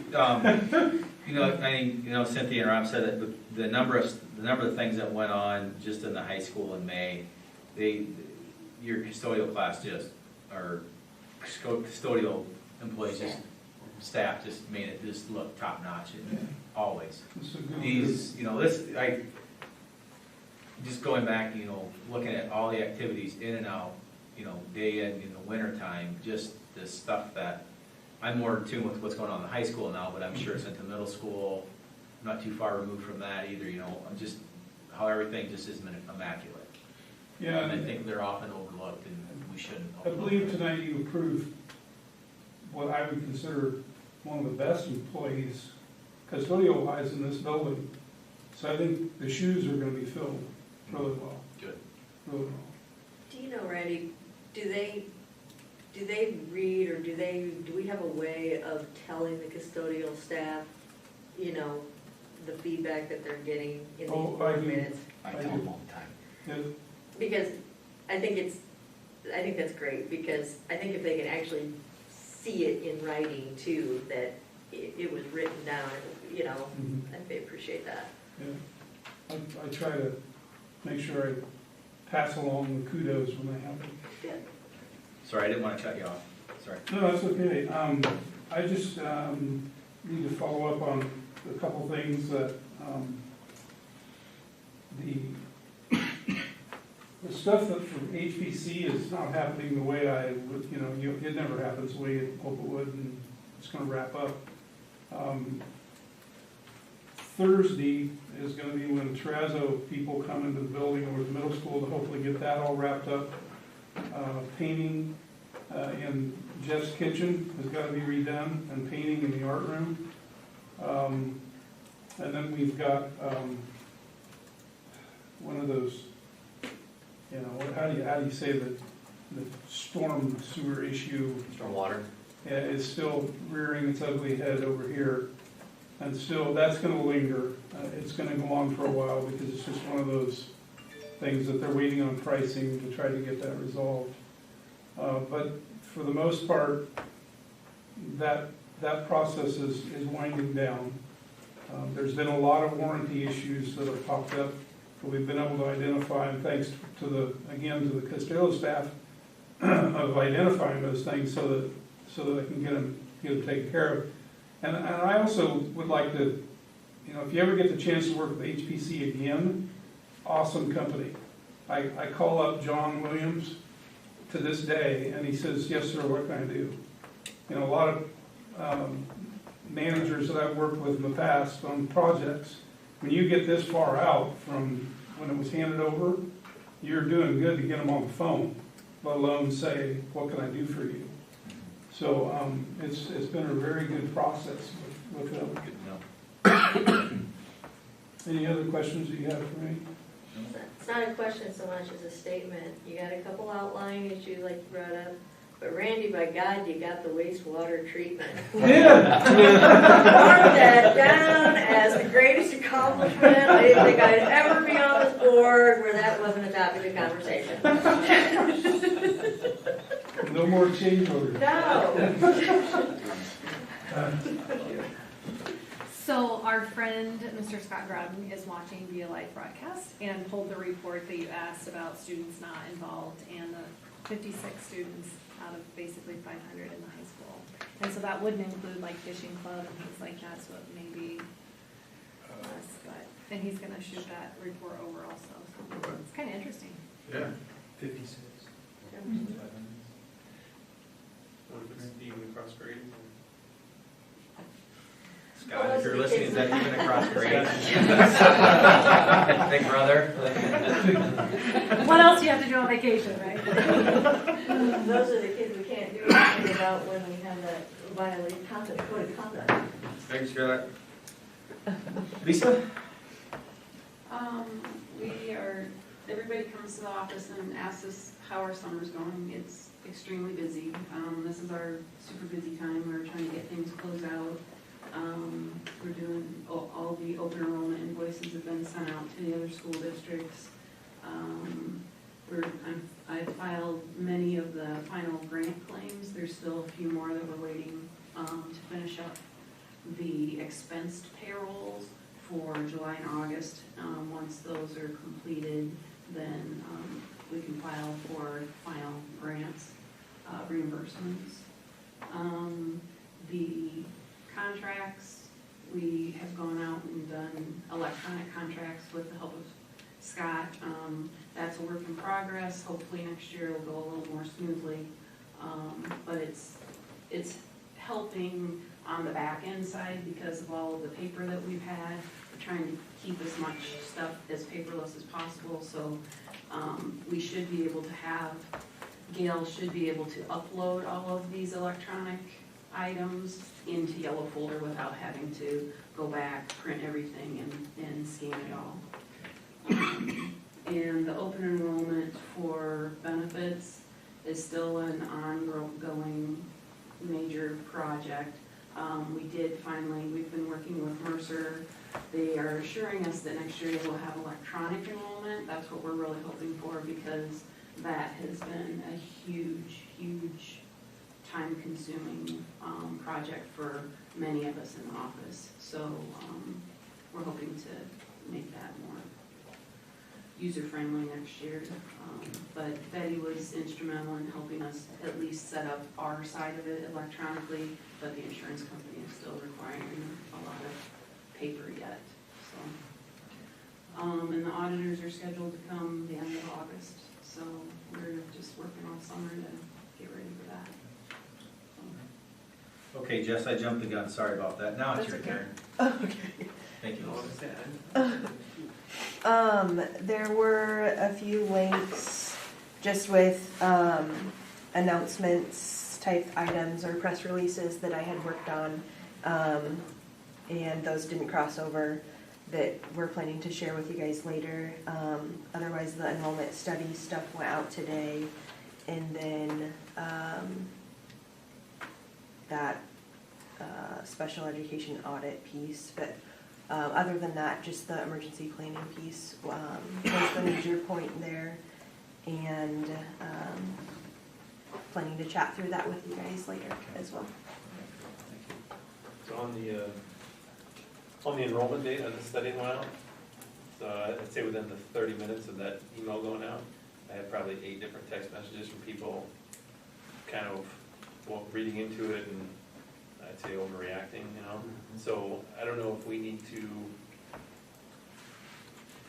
Cynthia and Rob said that the number of things that went on just in the high school in May, your custodial class or custodial employees staff just made it just look top notch, always. It's a good These, just going back, looking at all the activities in and out, day in the winter time, just the stuff that, I'm more in tune with what's going on in the high school now, but I'm sure it's into middle school, not too far removed from that either, just how everything just is immaculate. Yeah, And I think they're often overlooked, and we shouldn't. I believe tonight you approved what I would consider one of the best employees custodial-wise in this building. So I think the shoes are going to be filled really well. Good. Really well. Do you know, Randy, do they read, or do we have a way of telling the custodial staff, the feedback that they're getting in these Oh, I board do. minutes? I tell them all the time. Yeah. Because I think that's great, because I think if they can actually see it in writing too, that it was written down, Mhm. I think they appreciate that. Yeah. I try to make sure I pass along the kudos when they happen. Yeah. Sorry, I didn't want to cut you off, sorry. No, that's okay. I just need to follow up on a couple things that the stuff that from HPC is not happening the way I would, it never happens the way you hope it would, and it's going to wrap up. Thursday is going to be when Terrazzo people come into the building over the middle school to hopefully get that all wrapped up. Painting in Jeff's kitchen has got to be redone, and painting in the art room. And then we've got one of those, how do you say the storm sewer issue? Stormwater. Yeah, is still rearing its ugly head over here. And still, that's going to linger. It's going to go on for a while, because it's just one of those things that they're waiting on pricing to try to get that resolved. But for the most part, that process is winding down. There's been a lot of warranty issues that have popped up that we've been able to identify, and thanks to the custodial staff of identifying those things so that they can get them taken care of. And I also would like to, if you ever get the chance to work with HPC again, awesome company. I call up John Williams to this day, and he says, "Yes, sir, what can I do?" A lot of managers that I've worked with in the past on projects, when you get this far out from when it was handed over, you're doing good to get them on the phone, let alone say, "What can I do for you?" So it's been a very good process with them. Good to know. Any other questions that you have for me? It's not a question so much as a statement. You got a couple outlying issues like you brought up, but Randy, by God, you got the wastewater treatment. Yeah. Mark that down as the greatest accomplishment. I didn't think I'd ever be on this board where that wasn't a topic of conversation. No more change orders. No. So our friend, Mr. Scott Groudon, is watching via live broadcast and pulled the report that you asked about students not involved, and the 56 students out of basically 500 in the high school. And so that wouldn't include like fishing club and things like that, so it may be less, but, and he's gonna shoot that report over also, so it's kinda interesting. Yeah. 56. What if it's even across grade? Scott, if you're listening, is that even across grade? Big brother? What else do you have to do on vacation, right? Those are the kids we can't do anything about when we have that violated conduct, code of conduct. Thanks, Scott. Lisa? Everybody comes to the office and asks us how our summer's going. It's extremely busy. This is our super busy time. We're trying to get things closed out. We're doing, all the open enrollment invoices have been sent out to the other school districts. I've filed many of the final grant claims. There's still a few more that we're waiting to finish up the expensed payrolls for July and August. Once those are completed, then we can file for final grants, reimbursements. The contracts, we have gone out and done electronic contracts with the help of Scott. That's a work in progress. Hopefully next year it'll go a little more smoothly. But it's helping on the back end side because of all of the paper that we've had. We're trying to keep as much stuff as paperless as possible, so we should be able to have, Gail should be able to upload all of these electronic items into Yellow Folder without having to go back, print everything, and scan it all. And the open enrollment for benefits is still an ongoing major project. We've been working with Mercer. They are assuring us that next year they will have electronic enrollment. That's what we're really hoping for because that has been a huge time-consuming project for many of us in the office. So we're hoping to make that more user-friendly next year. But Betty was instrumental in helping us at least set up our side of it electronically, but the insurance company is still requiring a lot of paper yet. So, and the auditors are scheduled to come the end of August, so we're just working all summer to get ready for that. Okay, Jess, I jumped the gun, sorry about that. Now it's your turn. Okay. Thank you, Lisa. There were a few links just with announcements type items or press releases that I had worked on, and those didn't cross over that we're planning to share with you guys later. Otherwise, the enrollment study stuff went out today, and then that special education audit piece, but other than that, just the emergency planning piece was the major point there, and planning to chat through that with you guys later as well. So on the enrollment date of the study went out, so I'd say within the 30 minutes of that email going out, I had probably 8 different text messages from people kind of reading into it and I'd say overreacting, you know? So I don't know if we need to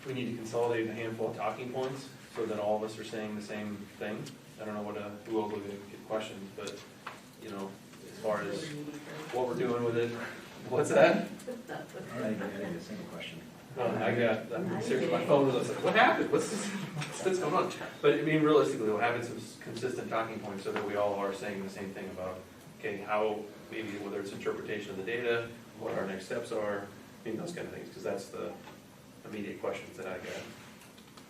consolidate a handful of talking points so that all of us are saying the same thing. I don't know who else will get questions, but, you know, as far as what we're doing with it. What's that? I didn't get a single question. I'm serious, my phone was like, what happened? What's going on? But I mean, realistically, we'll have some consistent talking points so that we all are saying the same thing about, okay, how, maybe whether it's interpretation of the data, what our next steps are, I mean, those kind of things, because that's the immediate questions that I get.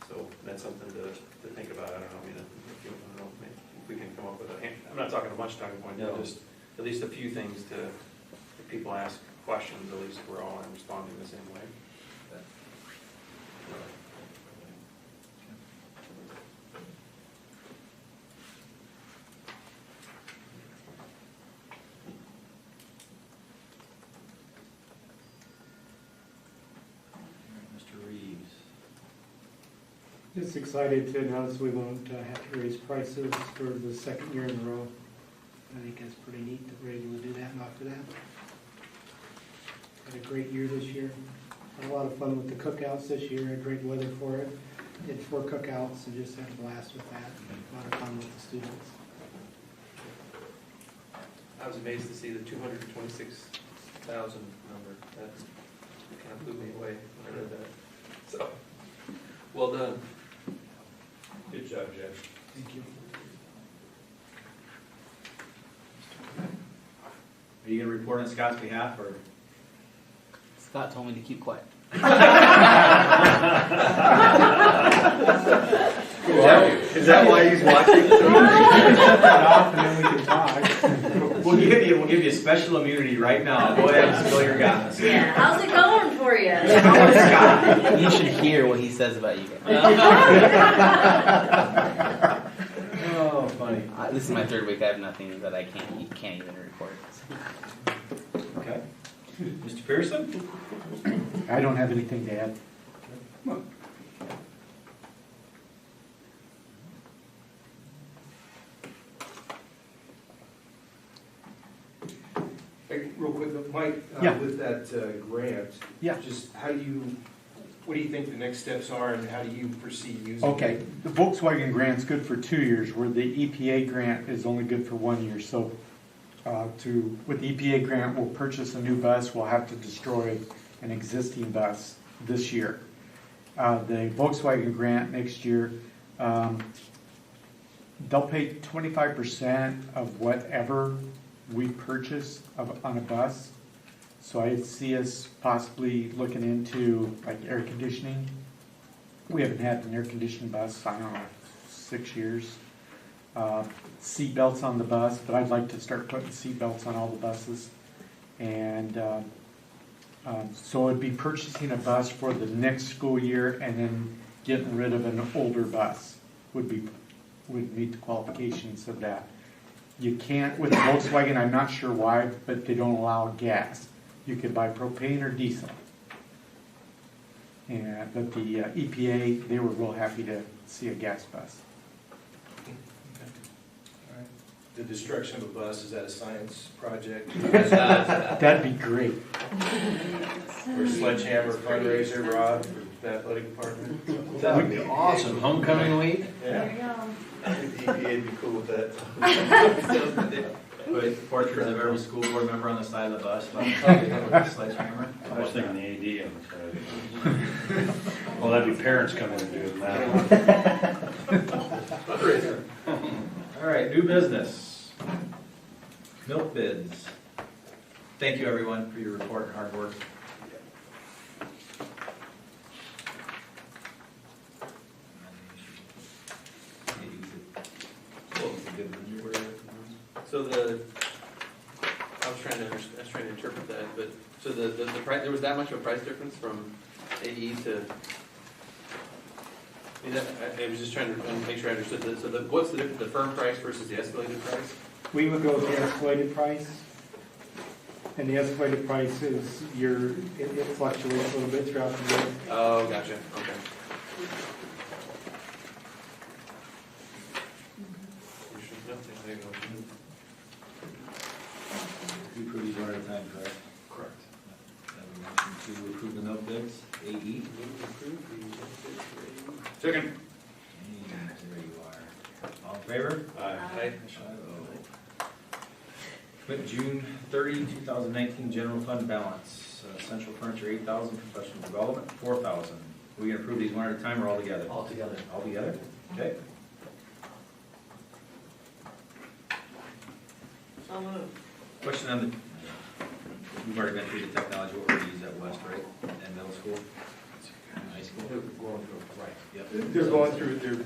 So that's something to think about. I don't know, maybe if we can come up with I'm not talking a bunch of talking points, but just at least a few things to, if people ask questions, at least we're all responding the same way. Mr. Reeves. Just excited to announce we won't have to raise prices for the second year in a row. I think that's pretty neat that we're able to do that and offer that. Had a great year this year. Had a lot of fun with the cookouts this year, had great weather for it. Did 4 cookouts and just had a blast with that. A lot of fun with the students. I was amazed to see the 226,000 number. That kind of blew me away when I read that. So, well done. Good job, Jeff. Thank you. Are you gonna report on Scott's behalf, or? Scott told me to keep quiet. Is that why he's watching? Off and then we can talk. We'll give you special immunity right now. Go ahead and spill your guts. Yeah, how's it going for you? Scott. You should hear what he says about you guys. Oh, funny. This is my 3rd week. I have nothing that I can't even record. Okay. Mr. Pearson? I don't have anything to add. Hey, real quick, Mike, Yeah. with that grant, Yeah. just what do you think the next steps are and how do you foresee using it? Okay, the Volkswagen grant's good for 2 years, where the EPA grant is only good for 1 year. So with the EPA grant, we'll purchase a new bus, we'll have to destroy an existing bus this year. The Volkswagen grant next year, they'll pay 25% of whatever we purchase on a bus. So I see us possibly looking into like air conditioning. We haven't had an air conditioned bus, I don't know, 6 years. Seat belts on the bus, but I'd like to start putting seat belts on all the buses. And so it'd be purchasing a bus for the next school year and then getting rid of an older bus would meet the qualifications of that. You can't, with Volkswagen, I'm not sure why, but they don't allow gas. You could buy propane or diesel. But the EPA, they were real happy to see a gas bus. The destruction of a bus, is that a science project? That'd be great. Or sledgehammer fundraiser, Rob, for the athletic department? That would be awesome. Homecoming week? There you go. I think the EPA'd be cool with that. Put portraits of every school board member on the side of the bus. Sledgehammer. I was thinking the AD on the side. Well, that'd be parents coming and doing that. All right, new business. Milk bids. Thank you, everyone, for your report and hard work. So I was trying to interpret that, but, so the price, there was that much of a price difference from AE to, I was just trying to make sure I understood this. So what's the difference, the firm price versus the escalated price? We would go with the escalated price. And the escalated price is it fluctuates a little bit throughout the year. Oh, gotcha, okay. We approve these one at a time, correct? Correct. Have a motion to approve the milk bids, AE. Second. And there you are. All in favor? Aye. Commit June 30, 2019 general fund balance. Central furniture, 8,000. Professional development, 4,000. We gonna approve these one at a time or all together? All together. All together? Okay. So moved. Question on the, we've already been through the technology, what we're gonna use at West, right? And middle school? And high school? Right. Yep. They're going through their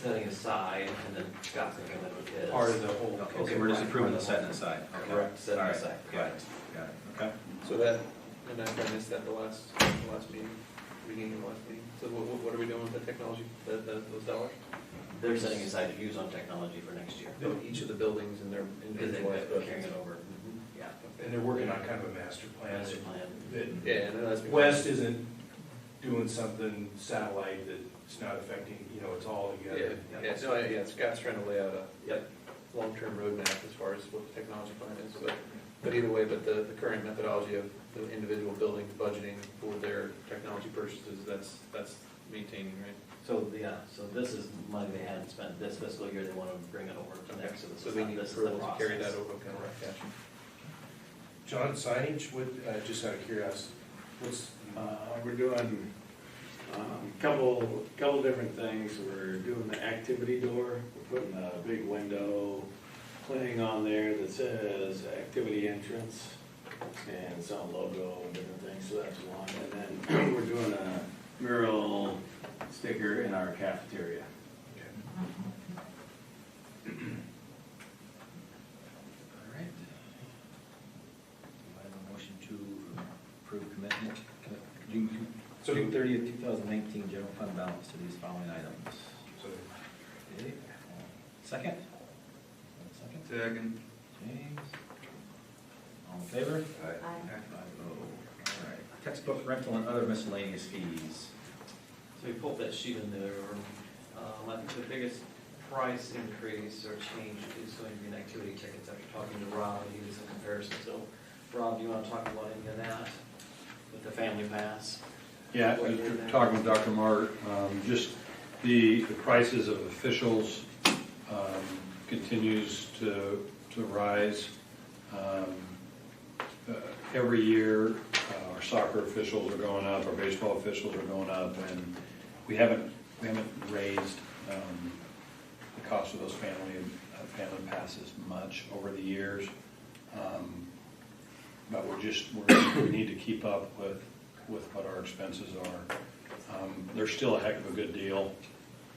Setting aside, and then Scott's gonna come in with his. part of the whole. Okay, so we're just approving the setting aside. Okay. Correct, setting All right. aside. Got it, got it, okay. So that, and I missed that the last meeting, beginning of the last meeting. So what are we doing with the technology, those dollars? They're setting aside to use on technology for next year. No, each of the buildings and their Because individual. they're carrying it over. Yeah. And they're working on kind of a master plan. Master plan. That Yeah, and that's. West isn't doing something satellite that it's not affecting, you know, it's all together. Scott's trying to lay out a long-term roadmap as far as what the technology plan is, but either way, but the current methodology of the individual buildings budgeting for their technology purchases, that's maintaining, right? So, so this is money they hadn't spent this fiscal year, they want to bring it over to next, So we need this is the approval to carry that process. over, okay, right, gotcha. John, signage, what, just out of curiosity, what's, We're doing couple different things. We're doing the activity door. We're putting a big window playing on there that says activity entrance and its own logo and different things, so that's one. And then we're doing a mural sticker in our cafeteria. All right. Do I have a motion to approve commitment, June 30th, 2019 general fund balance to these following items? Okay. Second? Second. James? All in favor? Aye. 5-0. All right. Textbook rental and other miscellaneous fees. So we pulled that sheet in there, I think the biggest price increase or change is going to be in activity tickets. After talking to Rob, he did some comparison. So, Rob, do you want to talk about any of that with the family pass? Yeah, I was talking with Dr. Mart, just the prices of officials continues to rise. Every year, our soccer officials are going up, our baseball officials are going up, and we haven't raised the cost of those family passes much over the years. But we need to keep up with what our expenses are. They're still a heck of a good deal.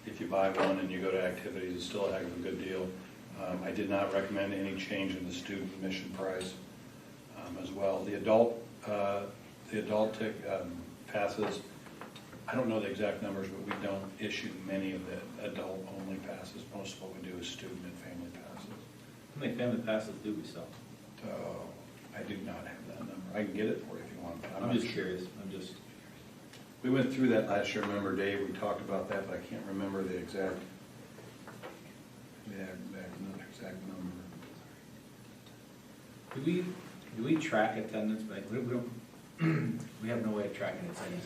If you buy one and you go to activities, it's still a heck of a good deal. I did not recommend any change in the student admission price as well. The adult passes, I don't know the exact numbers, but we don't issue many of the adult-only passes. Most of what we do is student and family passes. How many family passes do we sell? I do not have that number. I can get it for you if you want. I'm not just sure. curious. We went through that last year. Remember, Dave, we talked about that, but I can't remember the exact number. Do we track attendance? Like, we don't, we have no way of tracking attendance.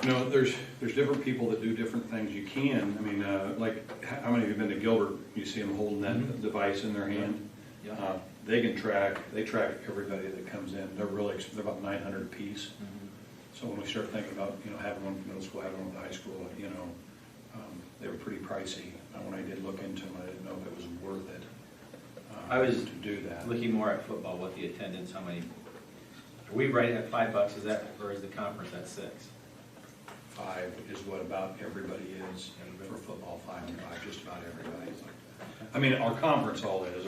No, there's different people that do different things. You can, I mean, like, how many of you have been to Gilbert? You see them holding that device in their hand? Yeah. They track everybody that comes in. They're about 900 apiece. So when we start thinking about, having one for middle school, having one for high school, they were pretty pricey. When I did look into them, I didn't know if it was worth it. I was to do that. Looking more at football, what the attendance, how many, are we right at $5, is that, or is the conference at 6? 5 is what about everybody is for football, 5 and 5, just about everybody is like that. I mean, our conference all is,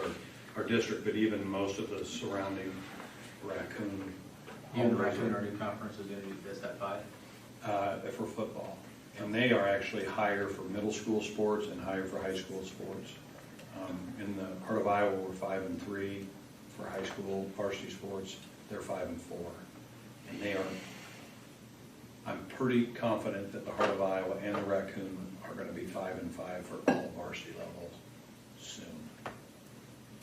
our district, but even most of the surrounding Raccoon. Even Raccoon, our new conference is going to be, is that 5? For football. And they are actually higher for middle school sports and higher for high school sports. In the Heart of Iowa, we're 5 and 3 for high school varsity sports. They're 5 and 4. And they are, I'm pretty confident that the Heart of Iowa and the Raccoon are going to be 5 and 5 for all varsity levels soon.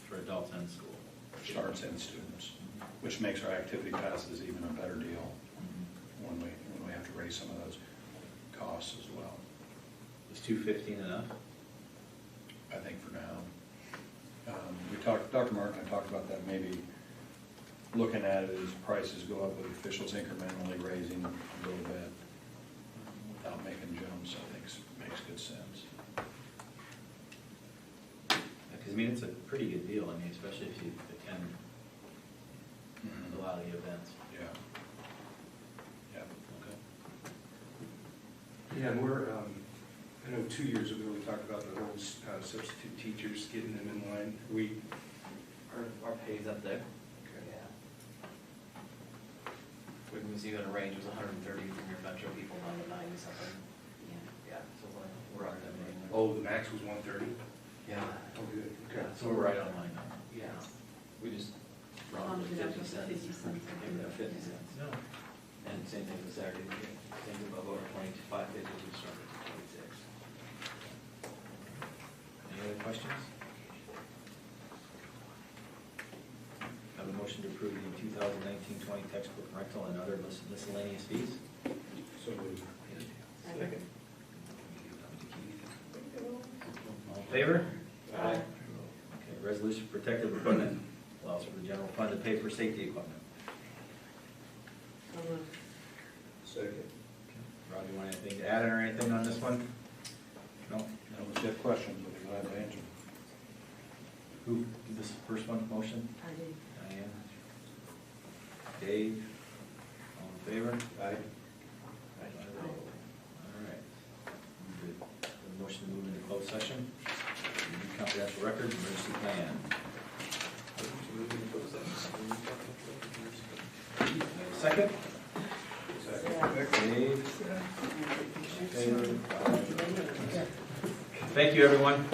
For adults and school. Starts and students, which makes our activity passes even a better deal when we have to raise some of those costs as well. Is $215 enough? I think for now. Dr. Martin and I talked about that, maybe looking at it as prices go up with officials incrementally raising a little bit without making jumps, I think makes good sense. Because, I mean, it's a pretty good deal, I mean, especially if you attend a lot of the events. Yeah. Yeah. Okay. Yeah, and we're, I know 2 years ago, we talked about the whole substitute teachers, getting them in line. Our pay's up there. Okay. Yeah. We can see that a range was 130 from your metro people down to 90 something. Yeah, so we're on that range. Oh, the max was 130? Yeah. Oh, good. Okay. Yeah, so we're right on line now. Yeah. We just rounded to 50 cents. 50 cents. Maybe about 50 cents. No. And same thing with Saturday, same thing above over 25 pages, we started to 26. Any other questions? Have a motion to approve the 2019-20 textbook rental and other miscellaneous fees? So moved. Second. All in favor? Aye. Okay, resolution for protective equipment, allows for the general fund to pay for safety equipment. So moved. Second. Rob, you want anything to add or anything on this one? No? If you have questions, we'll be glad to answer. Who did this first one, motion? I did. Diane? Dave? All in favor? Aye. All right. Good. The motion to move into closed session. Confidential records, emergency plan. Second? Dave? Favor? Thank you, everyone.